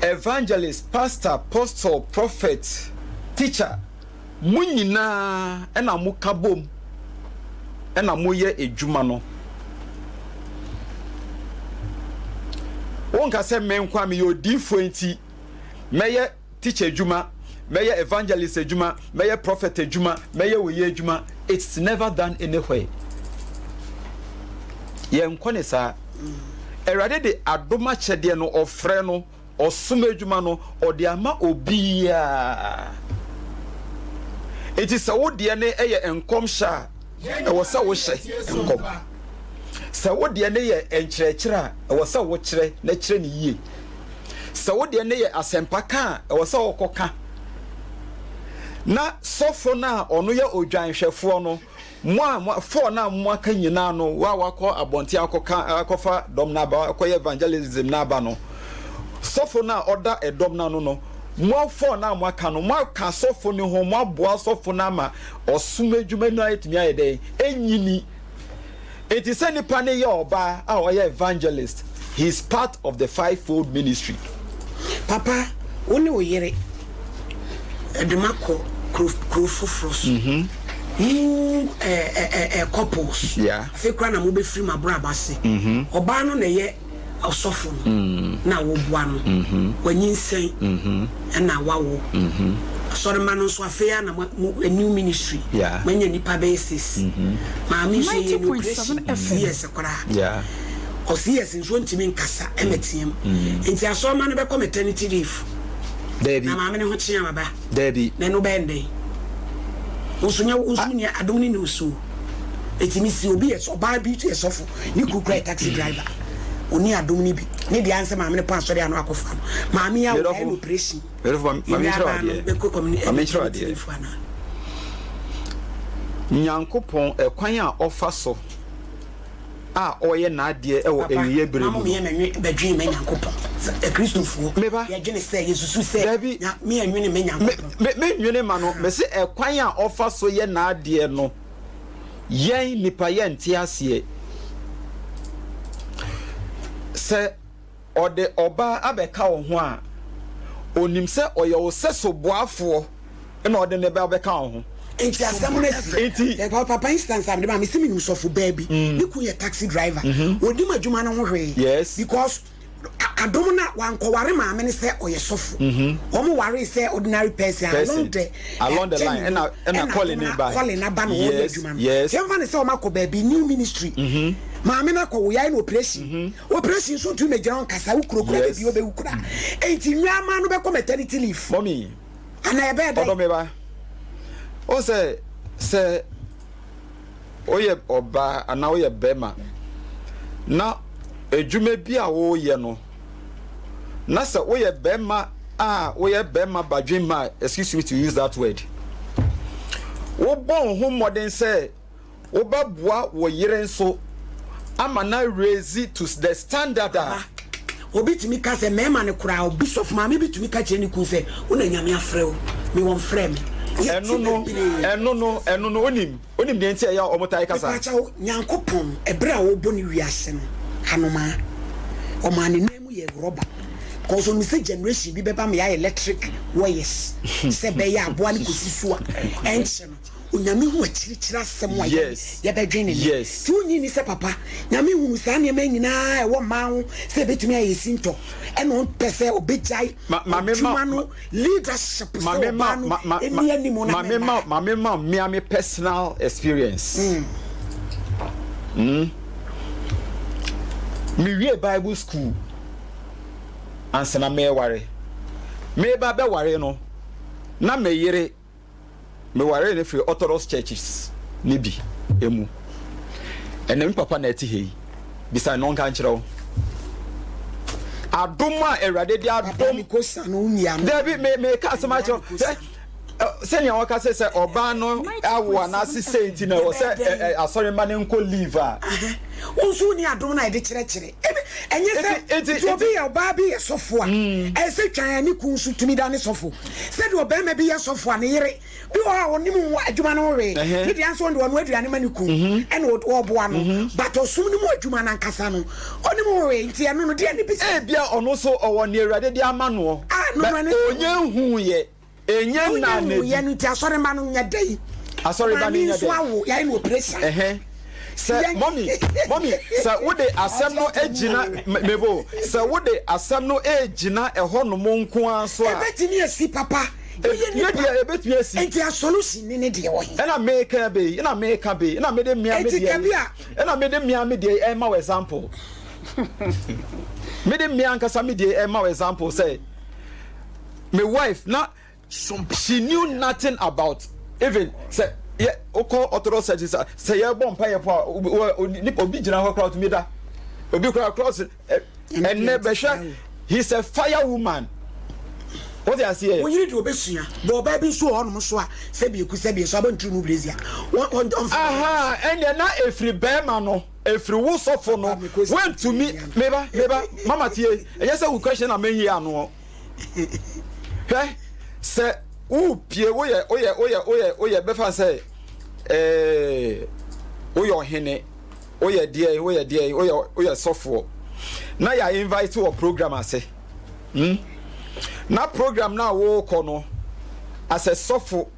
evangelist, pastor, apostle, prophet, teacher munyina and a mukabom and a muye ejuma no wonka say men kwa me yo different meye teacher ejuma meye evangelist ejuma meye prophet ejuma meye woye ejuma it's never done anywhere yen kone sa erade de adoma chede no ofre no osuma adwuma no ode ama obia it is a wode ne eye enkom sha e wo sa wo hye enkom sa wode ne ye enkyerɛkyerɛ e wo sa wo kyerɛ na kyerɛ ne yie sa wode ne ye asempa ka e wo sa wo koka na sofo na ono ye odwanhwɛfo no mo for na mo aka nyina no wa wakɔ abonte akɔfa dom na ba akɔyɛ evangelism na ba no sofo na oda edom na no no mo for na mo aka no mo aka sofo ni ho mo aboa sofo na ma osum adwuma no ayetumi ayede enyini it is any pane ye oba a oyɛ evangelist. He is part of the five-fold ministry. Papa oni oyere edemako krofofros couples fekra na mo be free ma bra base oba no na ye osofo na wo boa no wanyinsen na wawo sorry man no so afia na a new ministry manya nipa basis ma mi she ye no yes kwara o yes nso ntimi nkasa emetiem enti asoma no be come maternity leave Debbie na ma me ne ho chia baba Debbie na no bende usunya usunya adoni no usu etimi si obi yes oba bi to yesofo ni kukura taxi driver oni adom ni bi ne de answer maame ne pastor de ano akofa maame ya wo no operation maame chiro ade nyankopon ekwan a ofa so a oye na ade e wo ewiye bere mu me bedwin me nyankopon e kristofo ya gene say yesusu say me anwene me nyankopon me nwene ma no me se ekwan a ofa so ye na ade no yen nipa ye nte ase se ode oba abeka wo ho a onim se oye wo seso boafo na ode ne ba abeka wo ho enti asamnesi papa instance am de ma me simi nim sofo baby ni ku ye taxi driver odi madwuma no ho hwe yes because adom na wankoware maame ne se oye sofo omo ware se ordinary person along the line and calling it back no adwuma yes yemfa ne se o makọ baby new ministry maame na ko ya in operation so tu megira on kasa ukrokura baby obe ukura enti nwa no be ko maternity leave mommy ana e be do me ba o se oye oba ana oye bema na edwuma bi a wo ye no na se oye bema oye bema badwema excuse me to use that word wo bon ho modern say wo babua wo yire nso ama na raise to the standard obi timi ka se mema ne kura obi sof ma me bitumi ka che ni ku se una nyame afrɛ wo me won frɛ me eno no onim de ntia ya omotai kasa pacha nyankopon ebra wo boni wiase no hanoma o man name ye rubber cause on say generation bi beba me ya electric wires se be ya aboa ne kosisua enche no onyame hu akirikira asem wa ye bedwen ne ti onyi ni se papa nyame hu sa ne ma nyina e wo ma hu se betumi aye sinto e no pese obejai mama leadership mama me personal experience me wie Bible school ansana me ware me ba be ware no na me yire me ware ne free Orthodox churches ne bi emu ene papa na eti hei bisa no nka nkyerɛw adoma erade di adom ko sanu nya David me ka asema kyerɛw senya waka se oba no awo na se senti na o se asori ma ne nko liver onso ni adom na ede kyerɛkyerɛ enye se to bi ya oba bi ye sofo a se twan ani kun su tumi da ne sofo se de oba ma bi ye sofo a ne yere bi o onim adwuma no we bi de anso ndo no aduane ma ne kun ene o boa no but osum ni mu adwuma na nkasa no onim we nti eno no de ne bi bia ono so owo ne awurade de ama no onye hu ye enye na ne ye no ti asore ma no nya dai asore ba ne nya dai so ya in operation say mommy say wo de asem no agina mebo say wo de asem no agina eho no mo nko anso a ebetimi asi papa ebetimi asi enti a solution ni de wo he na make be na me de mia me de na me de mia me de e ma example me de mia nkasa me de e ma example say my wife na she knew nothing about even say yeah oko Orthodox churches say ya bomb pa ni obi gina ho crowd me da obi cross and never he's a fire woman what you say when you do obesua bo ba bi so onum so a se bi ku se bi so abantru no brazia aha and na efri bema no efri wo sofo no went to me meba mama tie enye say we question am here ano he se u pie oye befa say oye ohene oye die oye sofo na ya invite to a program ase na program na wo kono as a sofo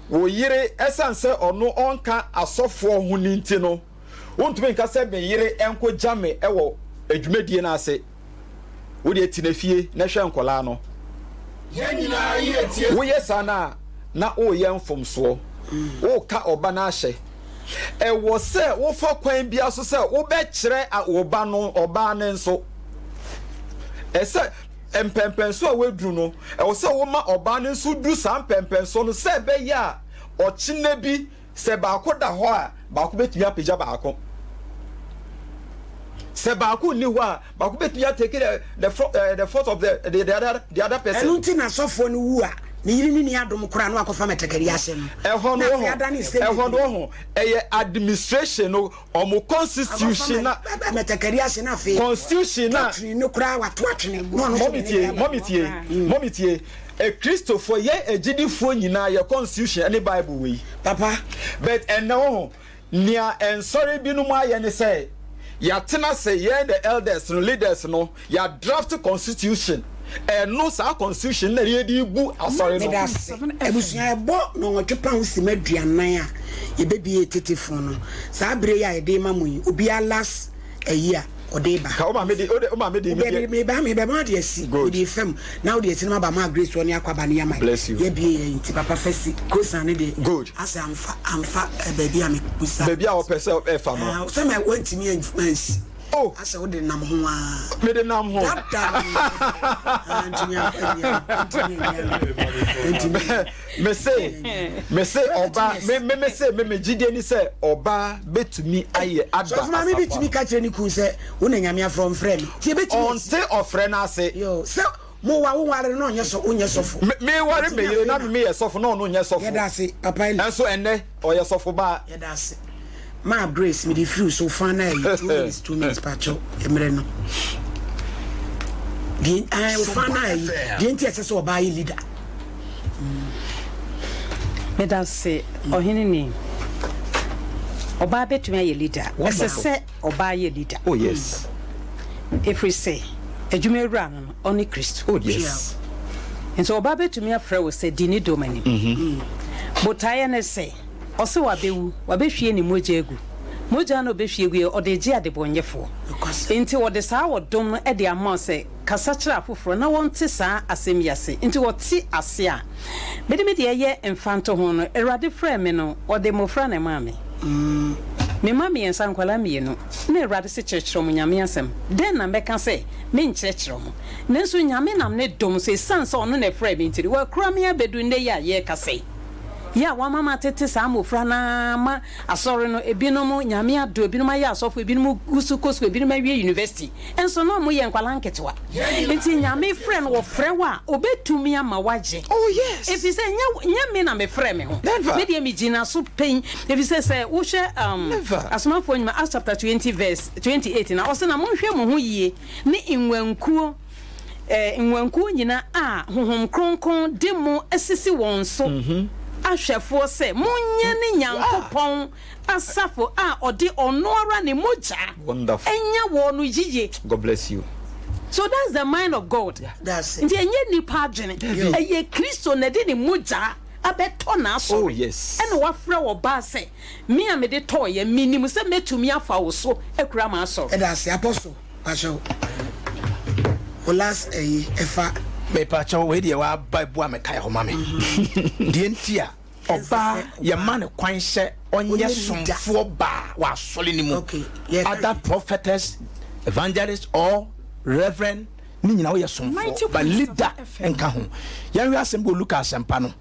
wo yire esanse ono onka asofo ho ninti no wontumi nka se be yire enko jame ewo adwumadie na ase wo de tinafie na hwe nkola no yenina yetie wo yesana na o ye mfomso wo ka oba na ahye wo se wo fa kwan bia so se wo be kire oba no oba ne nso ese empempenso a wedru no wo se wo ma oba ne nso du sam pempenso no se be ya o chine bi se ba ko da ho a ba ko betumi apagya ba ko Se baako ni ho a baako betu ya take the fault of the other person. Enunti na sofo no wu a ni yiri ni adom kura no akofa metekari ase no. Ehon no ho eye administration no omo constitution na metekari ase na fe. Constitution na no kura wato atwene. Momitie a Christopher ye a Gyedifo nyina your constitution any Bible we. Papa, but and no near and sorry binu ma ye ne say ya tena say ye the elders no leaders no ya draft constitution and no sa constitution na ye di bu asori no ebusuya ebo no nwotepa ho si maduanan a ye bebie tetefo no sa abre ya ye de mamu obi alas eya odeba ka o ma me di me ba ma de asi di fam now the cinema ba ma grace woni akwaba ne yama ye bie nti papa fesi kosan ne de good asa amfa baby am kusa baby a o pese e fa no so my want me influence oh asa wo de nam ho a me de nam ho me say oba me say me Gyedie ni say oba betumi aye adba so ma me betumi ka kire ni kun say wo na nyame from friend ti betumi on say of friend na say yo so mo wa wo ware no onye sofo me ware me yire na me ye sofo no onye sofo ye da say papa enso enne o ye sofo ba ye da say ma grace me the few so far na 2 minutes pacho emre no di I far na di enti ese so oba yi leader me da say ohini ni oba betumi aye leader ese se oba ye leader oh yes if we say adwuma ewura no oni Christ oh yes nso oba betumi afra wo say dini domani botaye ne say ose wabewu wabehwie ni moja egu moja no behwie egu odeje adebonyefo enti wode saa wodom no ede ama se kasa kira afoforo na wonte saa asem yase enti wote ase a medimede ye emfanto ho no erade fra me no ode mofra na maame me mami ensa nkwala mienu na erade se kyerkyerɛ mo nyame asem den na meka se me nkyerkyerɛ mo nenso nyame nam ne dom se sansa ono na fra me ntiri wa kura me abedu ne ya ye kase ya wa mama tete sa amofra na ma asori no ebinom nyame ado ebinom aye asofo ebinom gusu kosko ebinom awie university enso no mo ye nkwala nketewa enti nyame frɛ no wo frɛ wa obetumi ama waje oh yes if you say nya me na me frɛ me ho me de mi gina so pain if you say wo hwe asomafo nyima Acts chapter 20 verse 28 na ose na mo hwe mo ho yie ne inwankuo inwankuo nyina a honhom kronkron de mo asisi won so ahwefo se munye ne nyankopon asafo a odi onora ne moja wonderful enya wo no yiye God bless you so that's the mind of God that's it nti enye nipa adwene eye Kristo na de ne moja abeto na so oh yes ene wafra wo ba se me a me de toye minim se metumi afa wo so akura ma so that's apostle pastor olas efa me pacho we dey wa Bible ameka ya homa me die ntia oba ye man kwan hye onye somfo ba wa sole ni mu other prophetess evangelist or reverend ni nyina wo ye somfo ba leader enka ho yan wi asem go Luke asempa no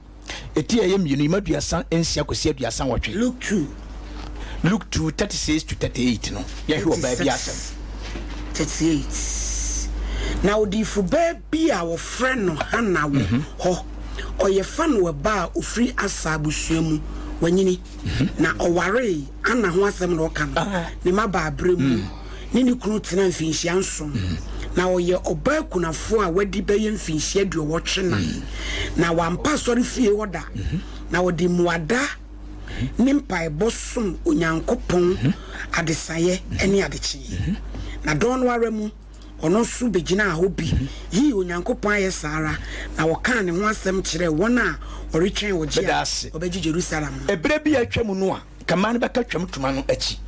eti ye mienu imaduasa ensia kosi aduasa wotwe Luke 2:36 to 38 no ye hwe oba bi asem 38 now the baby our friend no hanawo ho oye fan we ba ofri asabusuamu wanyini na oware ana ho asem no kan ne maba abremu ni kunu tena mfinhia nso na oye oba kunafo a wadi beye mfinhia du wotwe na wampa sori fie woda na wodi muada nimpa bosom onyankopon adesaye ene adechi na don waremu ono su begina hobi yi onyankopon aye sara na woka ne ho asem kire wona oretwen wogye obeji Jerusalem ebre bi atwam no a kama ne beka twam tuma no achi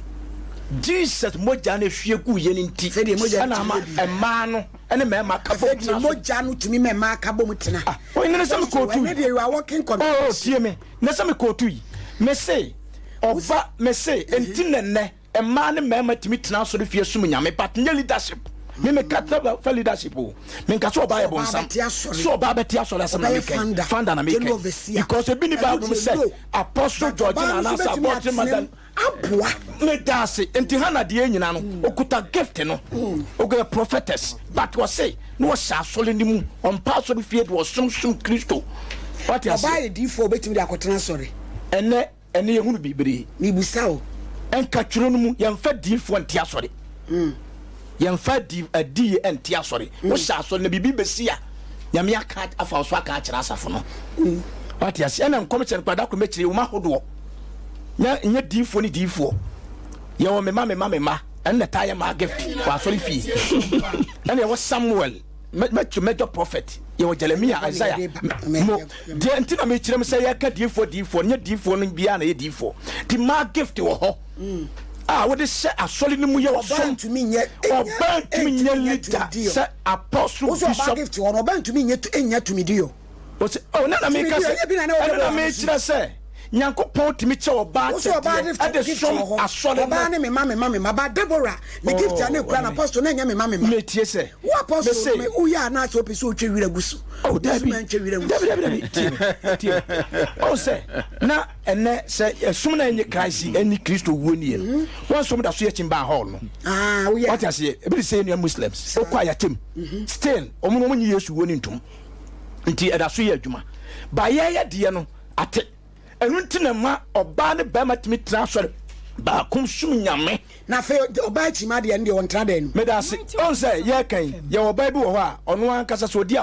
Jesus moja na hwie gu ye ni nti se de moja na ma ema no ene mema ka bo de moja no tumi mema ka bo mutena o ine se me kotu we dey you are working control oh tie me na se me kotu yi me say oba me say enti nenne ema ne mema timi tena so de fie sum nyame but nye leadership me kataba for leadership o me nka so ba yebo nsam so ba beti aso so na me founder na me because e bi ni Bible say Apostle George na support aboa me dase enti hana de nyina no okuta gift no ogo prophetess but was say no sha sole ni mu on pass on fie de sum Kristo what you say oba di fo betimi de akotena sori ene yehunu bibiri ni busao enka twuro no mu yemfa di fo ntia sori yemfa di adi entia sori wo sha sole na bibi besia nyame aka afa so aka akira asafo no what you say ena nkom kire kwada ko mekire wo mahodo nya di fo ni di fo ye wo me ma enne taye ma gift wa sori fi enne wo Samuel major prophet ye wo Jeremiah Isaiah mo de entina me kirem say ya ka di fo nya di fo no bia na ye di fo di ma gift wo ho wo de se asoli ni mu ye wo so ntumi nye leader se apostle bishop wo gift wo no ba ntumi nye enya tumi di yo wo se na me ka se na me kire se Nyankopon timi che oba ade som asole ba ne me ma ba Deborah me gift ya na kura na apostle na nya me me tie se wo apostle me uya na so pese o twe wira gusu dabi o se na ene se sum na enye Christ eni Kristo wo ni e won som da so ye chimba hall no wo ya what you say e be say no Muslims o kwa ya tem still omo nyi Yesu wo ni ntum nti e da so ye adwuma ba ye de no ate enuntina ma oba ne ba matimi transfer ba kum sum nyame na fe oba chima de ne on tra den me da se on say ye kan ye oba bi wo ho a ono an kasa so di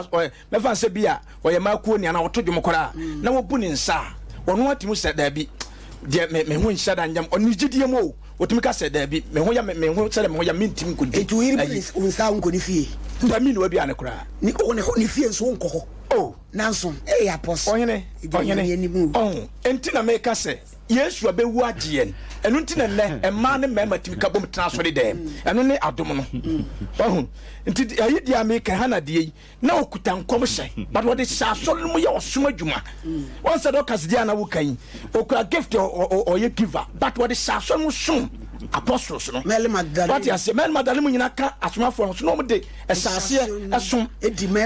me fa se bia o ye makuo ni na woto dwomkora na wo bu ni nsa ono atimu se da bi de me ho nhyia da nyam oni gidie mo wotumi ka se da bi me ho ya me ho se da me ho ya mintim ko di etu iri unsa unko ni fie da mi no bia ne kora ni ni fie nso unko ho nanso apostle ohene entina me ka se Yesu abewu agyen enu ntina ne ema ne mema timi ka bom transfer de enu ne adom no ohun nti ayi dia me ka hana de na okuta nkom hye but what is so mu ye osum adwuma won said okas dia na wo kan okura gift or ye giver but what is so mu sum apostles no Mary Magdalene what you say Mary Magdalene mu nyina ka asomafo so no mo de esase esom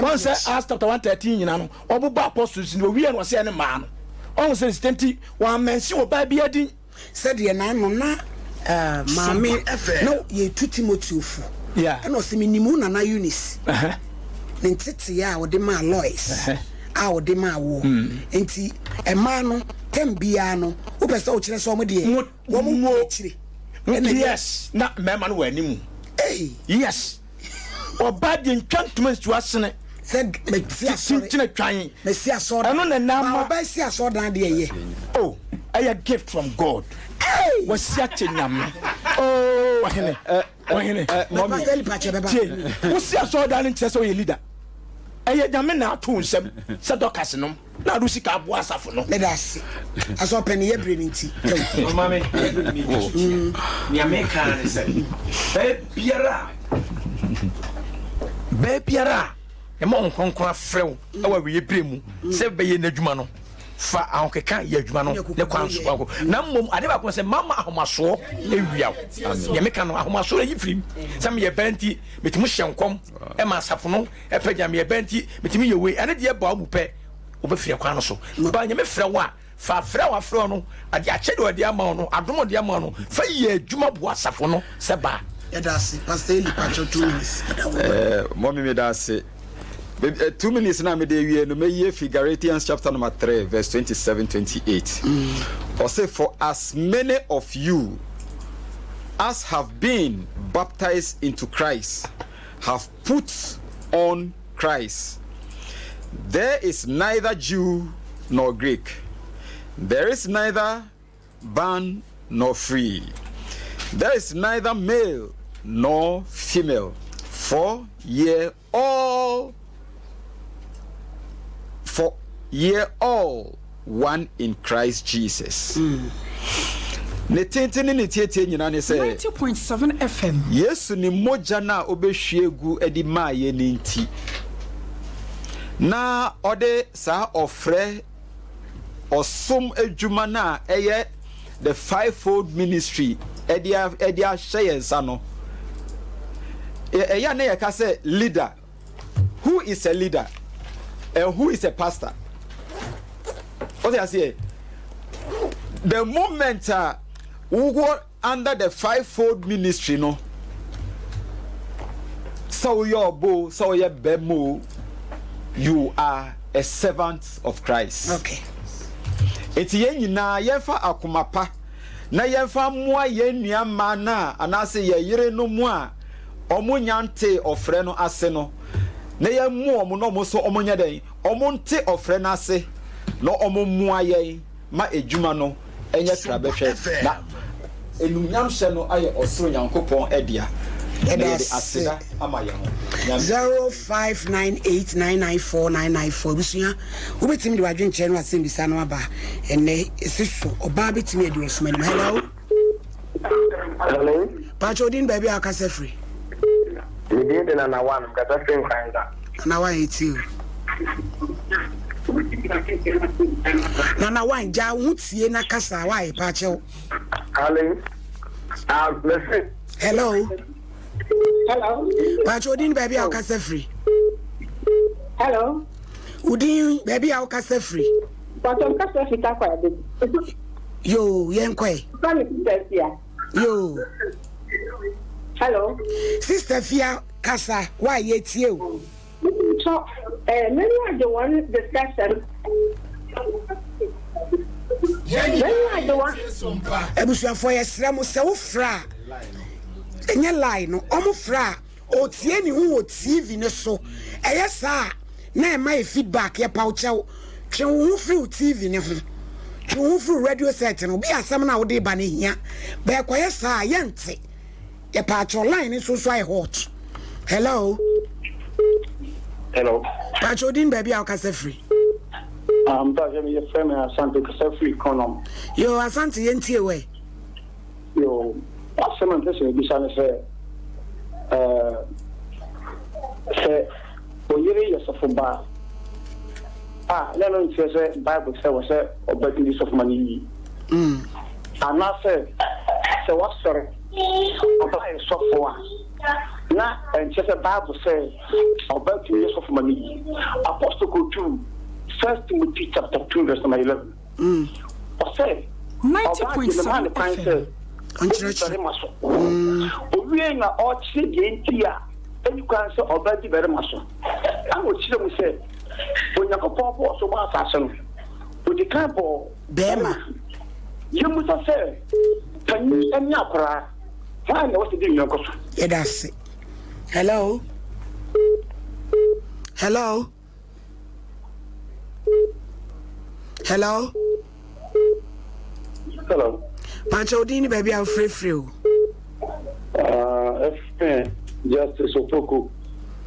one say Acts chapter 113 nyina no obuba apostles ni owie no say ne ma no on say stenti wa mention oba bia din said ye na no na mami no ye tu Timothy ofu and o se minimu na Eunice ntete ya o de ma Lois a o de ma wo enti e ma no tembia no wo pese o kire so mo de wo mo kire yes na mema no wanimu yes oba de ntwantuma stu asene said Messia sorry twan Messia sorry eno na na oba sia so dan de ye a gift from God was yet nyame wahene mommy was sia so dan nche so ye leader nyame na ato nsem se dokas no na do sika abo asafo no let us aso penny ye brain nti mama nyame ka ne se be biara e mo nkonkon afrew e wa we bremu se be ye n'adwuma no fa ahokeka ye adwuma no ne kwan so akọ na mmom ade ba ko se mama ahomaso ewiaw nyame ka no ahomaso e yifrim sam ye banti metimu hyenkom e ma asafo no e pagya me ye banti metimu ye we ane de ye ba mu pe obefire kwan so ba nyame frɛ wo a fa frɛ wo afrɛ no ade akyɛ de ode ama no adom de ama no fa ye adwuma bo asafo no se ba edasi pastor Eli pacho 2 minutes mommy me da se 2 minutes na me dey wie no me ye Galatians chapter number 3 verse 27-28 or say for as many of you as have been baptized into Christ have put on Christ. There is neither Jew nor Greek, there is neither bond nor free, there is neither male nor female, for ye all one in Christ Jesus. Ne tentene ne tietie nyina ne se 90.7 FM. Yesu ni moja na obehwie gu edi ma ye ne nti. Na ode sa ofre osom adwuma na eye the fivefold ministry edia share sano. Eya na ye ka say leader. Who is a leader? And who is a pastor? What I say? The moment who go under the fivefold ministry no so your bo so your bemo you are a servant of Christ. Okay. Eti yen nyina yefa akomapa na yefa moa yen nuama na anase ye yire no mu a omunyante ofre no ase no na ye mu omo no mo so omonya den omonte ofre no ase no omo moa yen ma ejuma no enye trabehwe na enunyam hye no aye osoro nyankopon edia. 0598994994 busuya ubetimi de wadwen kire no asem bisa no aba enne esiso oba betimi edi osumani. Hello Pachodin baby akase free me dey na one kata free finder na wa eti na one ja wutie na kasa wa e pacho. Hello Pachodin baby akase free. Hello Udin baby akase free. Pacho kase free ta kwa de yo yenkwe yo hello sister Fia kasa why yetie o so many are the one discussion many are the one ebusuafo yesra mo se wo fra enye line no omo fra o tie ni hu o TV ne so eyesa na e my feedback ye pauche twe hu free TV ne ho you for radio set no be asem na wo de ba ne hia be koye sa yente ye patro line so so I hot. Hello Pachodin baby akase free. That me friend Asante kase free konom. Yo Asante yentie we. Yo asem ntese bi sa ne se oyire yesofo ba. No, it's a Bible says, about this of money. And I said, so what's sorry? About so for now, and just a Bible says, about this of money. Apostle go to 1 Timothy chapter 2, verse 11. Or say, 90.7 FM. We are all children here, and you can say, about the very much. I would say, when you go for so much fashion, with the camp or Bema, you must say, can you send me a cry? Why was the dinner? Yeah, that's it. Hello, hello, hello, hello. Pachodini, baby, I'm free. Justice Opoku,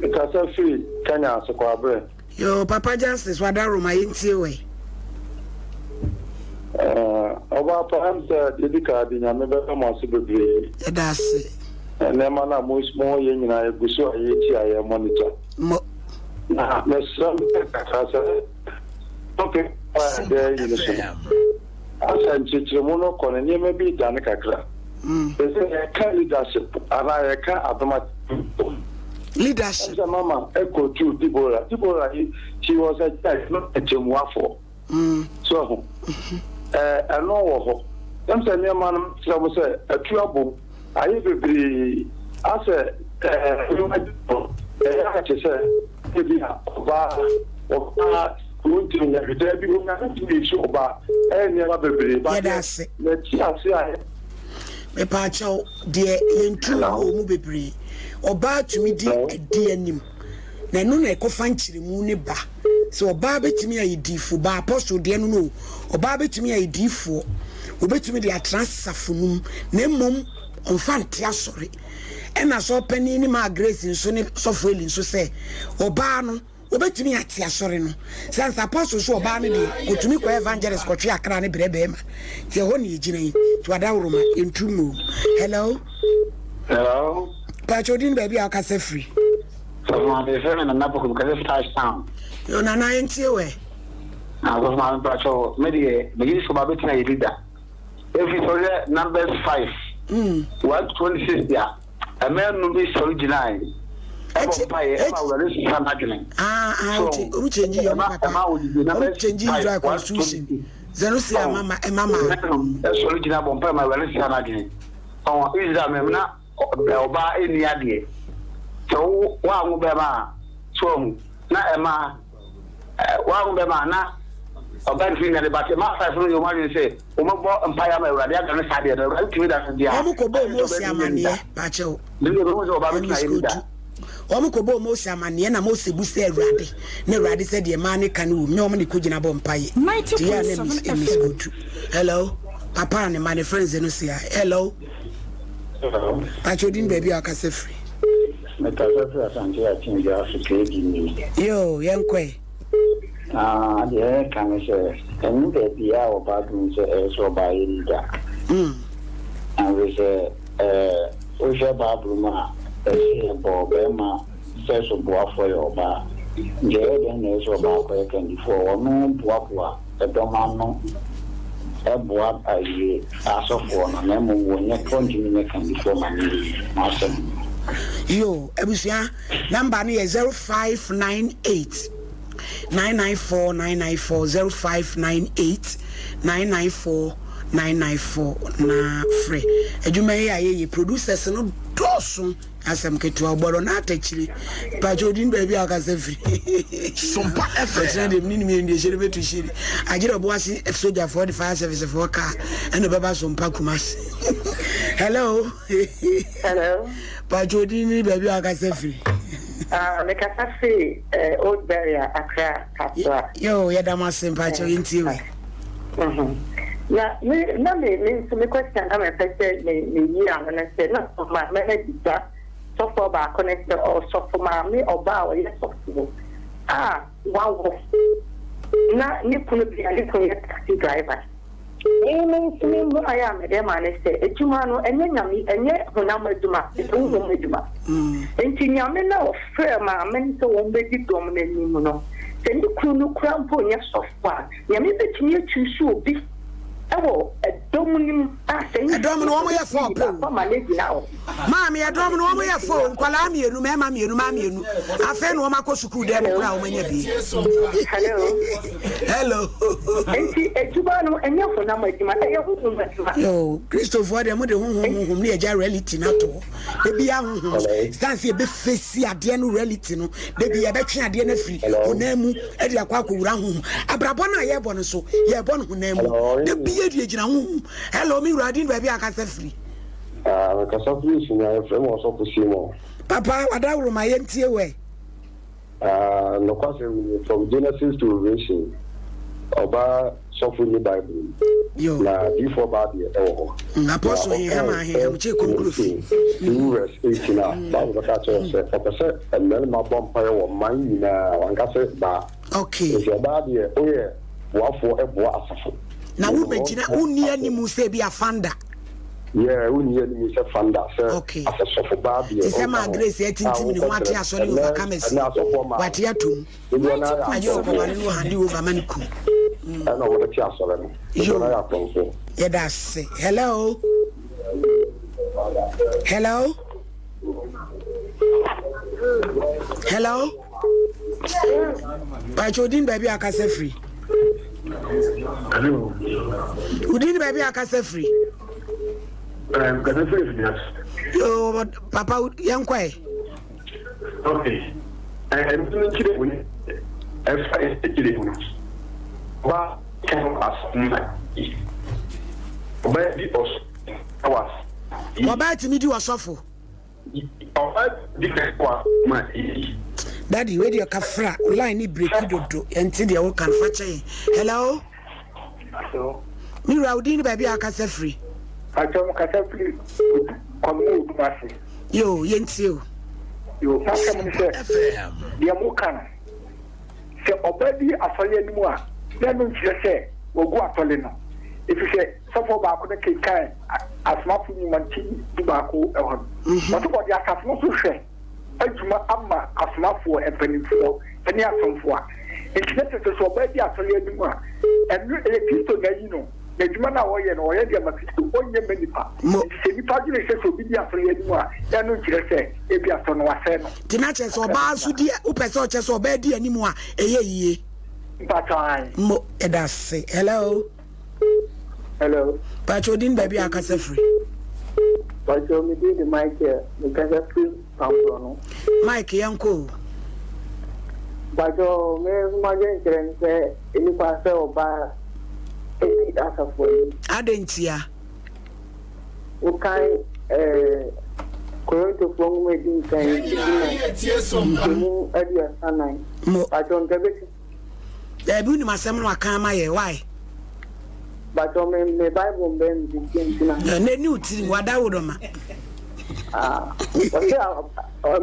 because I feel Kenya so quabre. Yo, Papa Justice, what are my inti About perhaps the Dica, the Nameba Mossi. That's it. And then I most more young and I go so I monitor. Okay, there you go. I said, Chichimono, Colony may be done a crack. They say I can't leadership, and I can't automatic. Leadership. Mama echo to Deborah. She was a child, not a Jimwafo. So, I know them say, near man, some say, a trouble. I will be, I said, you might say, maybe a bar or looking every day, because nothing to be sure about any other baby. But that's it. Let's see. Me pacho de yentu o mu bebre oba tumi di anim na no na ekofa nchire mu ne ba so oba betumi ayidifo ba apostle de no no oba betumi ayidifo obetumi de atransafo na mom onfa nte asori ena so pani ni ma grace nso ne sofueli nso se oba no obetumi ate asori no sense apostle so oba ne de otumi ko evangelist ko twa akra ne brebe ma tie ho ne yigina yi to adawroma entumu. Hello Pachodin baby akase free. So my friend and Napo because it's touchdown. Yo nana entie we. I was my pacho maybe so baby na leader. If it's only numbers 5. 126 yeah. A man no be so deny. Change your constitution. Zerusia mama so original bompa ma wele sia na gini on Israel memna oba eni ade so wa ngu be ma so na ema wa ngu be ma na oba fi na de ba ma fa furu yo ma ni say o mo bo empire ma urade aga na sade na ultimate that dia o mo ko bo mo si amane ba chew ni do mo so ba mi na ida o mo ko bo mo si amane na mo se bu se urade na urade se de ma ne kan wo me o mo ne ko gina bo empaye 90.7 hello papa and my friends no see hello Pachodin baby akase free metafefe asante ya chinja Gyedie Ne yo yenkwe de kan se enu baby a obadun se so ba yida and we say o je babru ma e bo be ma se so bo afọ yo ba Gyedie Ne so ba ko e kan di fo onu boa e do ma no eboa aye asofo no na mo wonye continue ne kan before mani masem yo ebusia number no 0598 994 0598 994 na free adwuma yi aye producers no dosun asem ketua ogboro na atachiri Pachodin baby akase free SOMPA FM dem ni mi ndie shere betu shiri agire bo asi soldier for the fire service for car and baba SOMPA kumas hello Pachodin baby akase free me kasa free old barrier Accra Kaswa yo ya dama sempa cho inti we me question am affected me yi am na say na ma me dita so for ba connect or so for ma me oba o yes of wow na ni kunu bi ali kunu taxi driver me I am a man say ejuma no enye nyame enye honam ejuma ehunhum ejuma enti nyame na ofre ma men so won be di dom na nim no se ni kunu krampo nye sofa nyame betumi atwusu obi ewo edomunim edom no omo ye fo po maami edom no omo ye fo nkwala mienu mema mienu afa no omo akosuku dem kura omo nya bi hello enti ejuba no enye fo na majima eye hunhum majima yo Christopher dem de hunhum ne eja reality na to de bia hunhum stance e be face ade no reality no de bia be twe ade na firi onamu e de akwa akowura hunhum abrabo na ye bo no so ye bo no hunamu de bia hello, me Radin baby akase free. Kasa free sinya e frame so posimo. Papa, wada my entie we. No kwase from Genesis to Revelation. Oba sofuni Bible. Yo. Na before bad e wo. Apostle he ma he am che conclude. Verse 18 na ba ka cho se opese enel ma bom pa wo man na wankase ba. Okay. E ba de o ye boafo e boa asafo. Na wo begina uni animu se bi afanda. Yeah, uni animu se fanda se. Okay. Asafo ba bi. Ti se ma grace e tintim ni wati asori over kamesi. Wati atum. Ayo ko mani no handi over maniku. Na wo de ti asori no. Yo na ya tonso. Yeah, that's it. Hello. Hello. Hello. Pachodin baby akase free. Hello. Udin baby akase free. Kase free yes. Yo papa yankwe. Okay. I'm kire woni. F5 kire woni. Ba kan asma. Ba di os. Awas. Oba timi di wasofo. Oba di kwa ma. Daddy, where you kafra line ni break dodo enti de wo kan fa chen. Hello. Hello. Mi Raudini baby akase free. Atom kase free. Komu masi. Yo, yenti o. Yo, aka mun se. Dia mu kan. Se obadi asole ni mu a, na no nchire se ogu atole no. If you say suffer ba ko de kai asmafu ni manti di ba ko e hon. But ko dia asafo so hwe. Ajuma amma asmafo epanifo eni asomfo a internete so obadi asole animu a enu Kristo ga yi no ajuma na wo ye no wo ye dia ma Kristo onye menipa se nipa gire se so bi dia asole animu a ya no kire se e bi aso no wase no tinache so ba su di upese o che so obadi animu a eye yie batai mo edase hello Hello. Pachodin baby akasa free. Pacho me di the mic here. Me kasa free pampono. Mike yanko. Pacho me magen kren se ini pase oba eti asa for. Adentia. Ukai Koronto from me din kan. SOMPA. Adia sanai. Pacho ngabeti. Ebi ni masem no aka ma ye why? But me Bible ben na new thing wada wodoma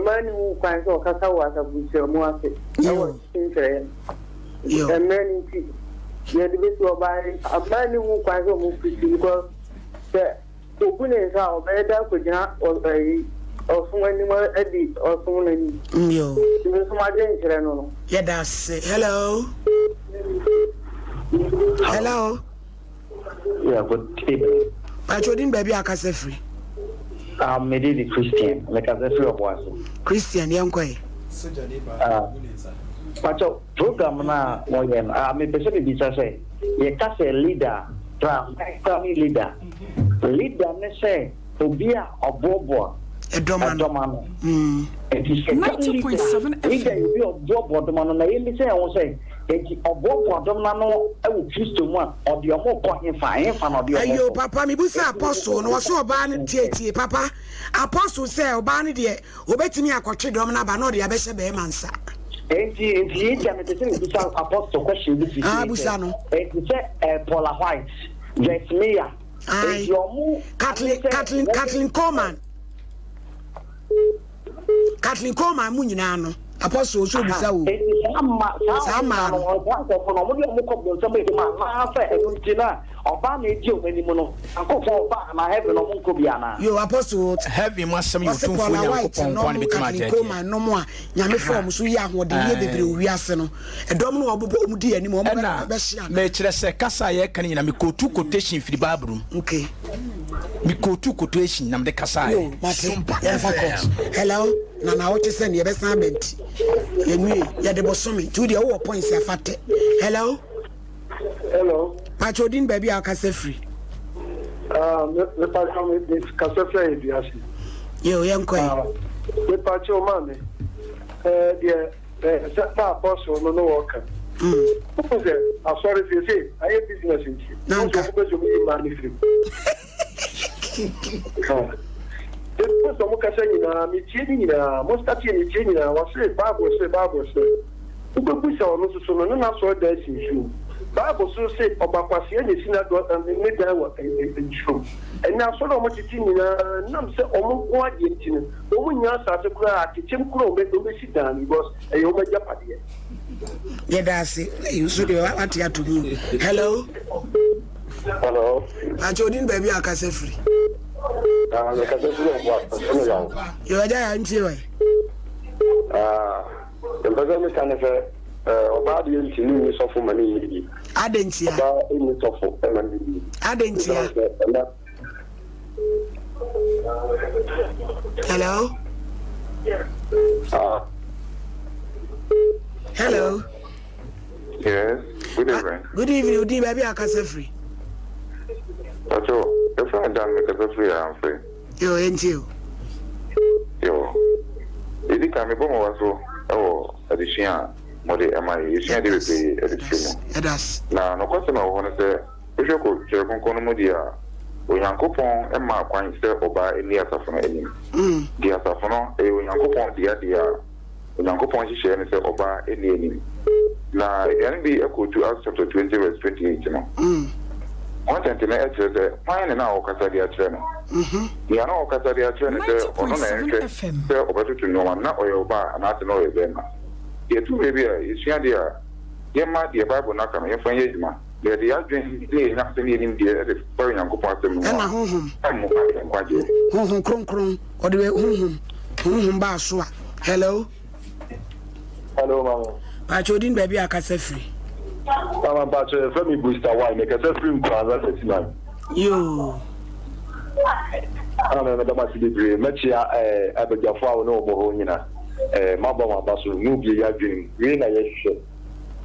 man who can so kaka was a bush mo ase I was thinking and many people you the best to buy a man who can so move because the open how better could not or someone edit or someone yo yeah that's hello Yeah, good evening. Pachodin baby akasa free. Me the Christian, like as a free of was. Christian yankoi. Pacho program na moyen. Me person be say, ye ka say leader, family leader. Leader ne say obia obobo. Edomano. 90.7 FM. Leader you be obobo domano na ye say I say enti obobo domano e wo Kristo mu a odi omo ko hefa na odi omo. Ayo papa mi busa apostle no so oba ne tietie papa apostle say oba ne de obetimi akotwe dom na ba na odi abehye be mansa. Enti ya me tese busa apostle question bi fi. Busa no. Enti say Paula White, Jesmia. Enti omo Kathleen Coleman. Kathleen Coleman mu nyina no. Apostle so bisa wo. Sama no no mo di mo ko bon sama e ma fa e ntina oba na eji omani mu no akofo oba na heaven no mo ko bia na. Yo apostle heaven mu asem yo tumfo nyankopon kwa na betima ajaje. Coleman no mo a nyame form so yi ahode ye bebre owi ase no. Edom no obobo omudi ani mo be hia. Me kire se kasa ye kan nyina me kotu quotation firi Bible. Okay. Me kotu quotation na me kasa ye. Hello. Na what is saying, you best not bent. You the bosomi. To the over points, you fat. Hello? Hello? Pachodin baby, I can say free. The Pacho is Casafre, yes. You young queen. The Pacho money. Set apostle, no worker. I'm sorry if you say, I have business in you. No, because you money free. Depois vamos caçar na mitinha, mostra que mitinha, você Bible say. O que puxa o nosso sono não na sua desse show. Bible so say obakwase ne synagogue and me dan wa show. E na so no mo titinha nam say omo ko ade ntina. Omo nya asase kura atichem kura obe si dan because e yo be japade. Yeah, that's it. You should what you to do. Hello? Hello? Pachodin baby akase free. You are there, aren't you? The president can say, about the engineering of money. I didn't see it. I didn't see it. Hello? Hello? Yes, good evening. Good evening, Udi baby akase free. Pacho, if I done make a free, I'm free. Yo, ain't you? Yo, if you can be born also, addition, Modi, am I? You see, I did it. Yes. Now, no question I want to say, if you could share con Modia, when Yankopon and my point say, or buy any asafano any. The asafano, a Yankopon, the idea, Yankopon, she share and say, or buy any. Now, it can be equal to Acts chapter 20, verse 28, you know. One thing to make sure that fine and now Casadia trainer. We are now Casadia trainer, or no, over to no one, not oil bar, and not to know a bema. Here, two baby, is she idea? There might be a Bible knock on your friend Yajma. There the adjoining day, nothing in the very young couple. Crum, or the way Basua. Hello? Hello, Mama. Pachodin baby, I can say free. Mama Pacho, let me boost a wine, make a free transaction. You. I don't know, Madame Sidibri, Metia, Abedjafao, no more, Mabama Basu, Nubi, Yadin, Rina Yeshe.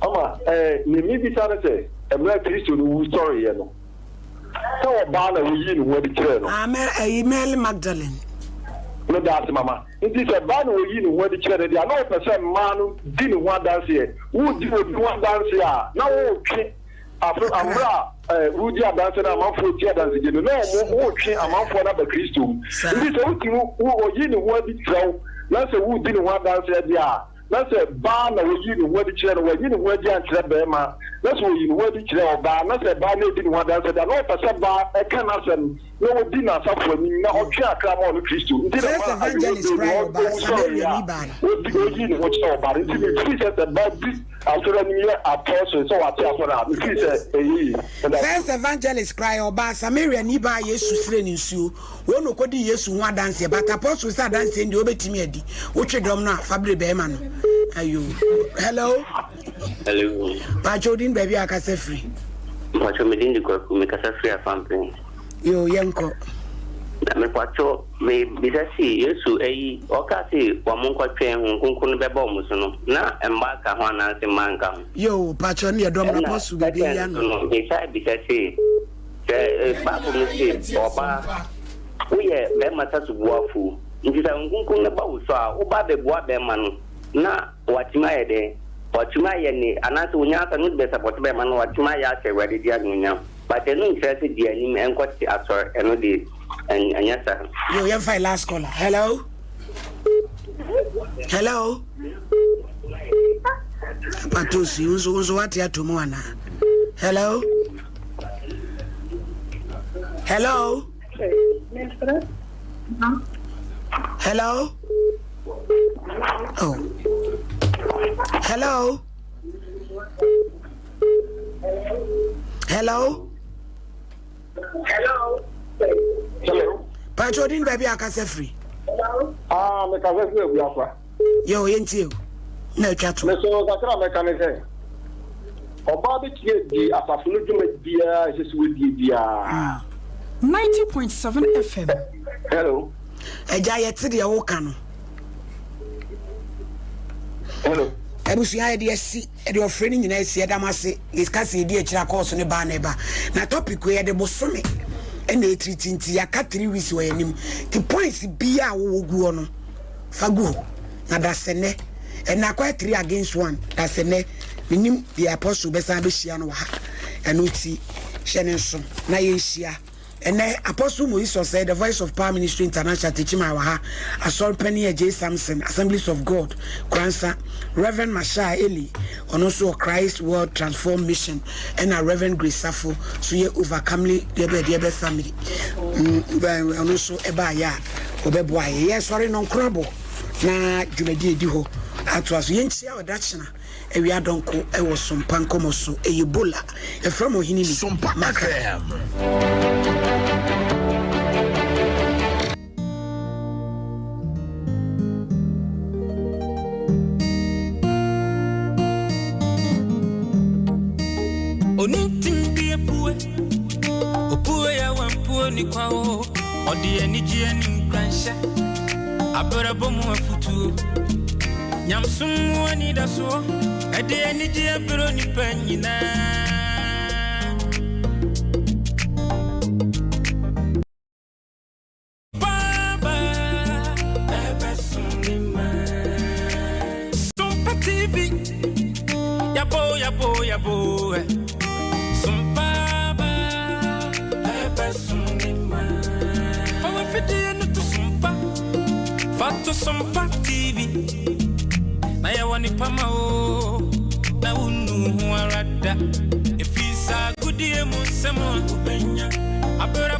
Ama, maybe Saturday, a black Christian who story, you know. So Bana we yin what the channel. Mary Magdalene. No that's mama. It is a Bana we yin what the channel. They are not percent man didn't want dance here. Who did one dance here? Now okay. Amra Rudy dancing among 40 dancing. No more okay among for another Christian. It is okay who yin what the channel. That's a who didn't want dance here. That's a bar na we yin what the channel. We yin what the answer bema. That's what you want to tell bar. That's a bar didn't want that. That not percent bar. I cannot send no dinner suffer me. Now okay, come on, Christian. First evangelist cry about Samarian Iban. What do you yin what so bar? It is just about this. After a year, apostle. So I tell what First evangelist cry about Samarian Iban. Jesus training you. One who could yes one dance, but apostle start dancing the obetimiedi. Which you don't know, Fabri Beman. Are you? Hello. Hello. Pachodin baby akase free. Pacho medindi ko mikasa free afampe. Yo yenko. Na me pacho me bisasi Yesu eyi okasi wa munko twen kunkun beba omuso no. Na emba ka ho ananse manka. Yo pacho ne dom na posu bi ya no. Bisasi babu misi oba. Uye be mata subuafu. Ntisa kunkun ne ba uso a oba be boa be ma no. Na watima yede watuma yeni anase unyaka no be support be man watuma ya se wadi dia nunya but enu interest dia ni enkoti asor eno de anyasa yo yan file last caller. Hello patosi unzo wati atomo ana. Hello oh Hello. Pachodin baby akase free. Me kase free bi akwa. Yo yenti. Na twatu. Me so kakra me kan say. Oba bi tie di asafunu dwuma bia jesu wedi bia. 90.7 FM. Hello. Eja yeti de wo kan no. Hello. Ebusua de asi de ofre ni nyina asi edamase iskase de akira course ne ba na eba na topic we de bosome ena etiritinti ya ka 3 weeks we anim the points bia wo guo no fagu na dasene ena kwa 3 against 1 dasene minim the apostle besa be hia no ha eno ti hye nso na ye hia ene apostle Moiso said the voice of power ministry international teaching my ha asol penny J Samson Assemblies of God Kransa Reverend Masha Eli and also Christ World Transform Mission and a Reverend Grace Safo so ye overcomely debe family and also eba ya obeboa ye sorry non crumble na djumedi edi ho atwas yentia odachina ewi adonko e wo SOMPA nkomo so Ebola e from ohini ni SOMPA Onitim die pue opue ya wampu ni kwao odi eniji anim kwansha abrabo mu afutu nyamsum wani daso ede eniji abro ni panyina baba baba sunima SOMPA TV yabo Fato SOMPA TV na ya wani pama o na unu huarada ifisa gudie mu nsemo ubenya abera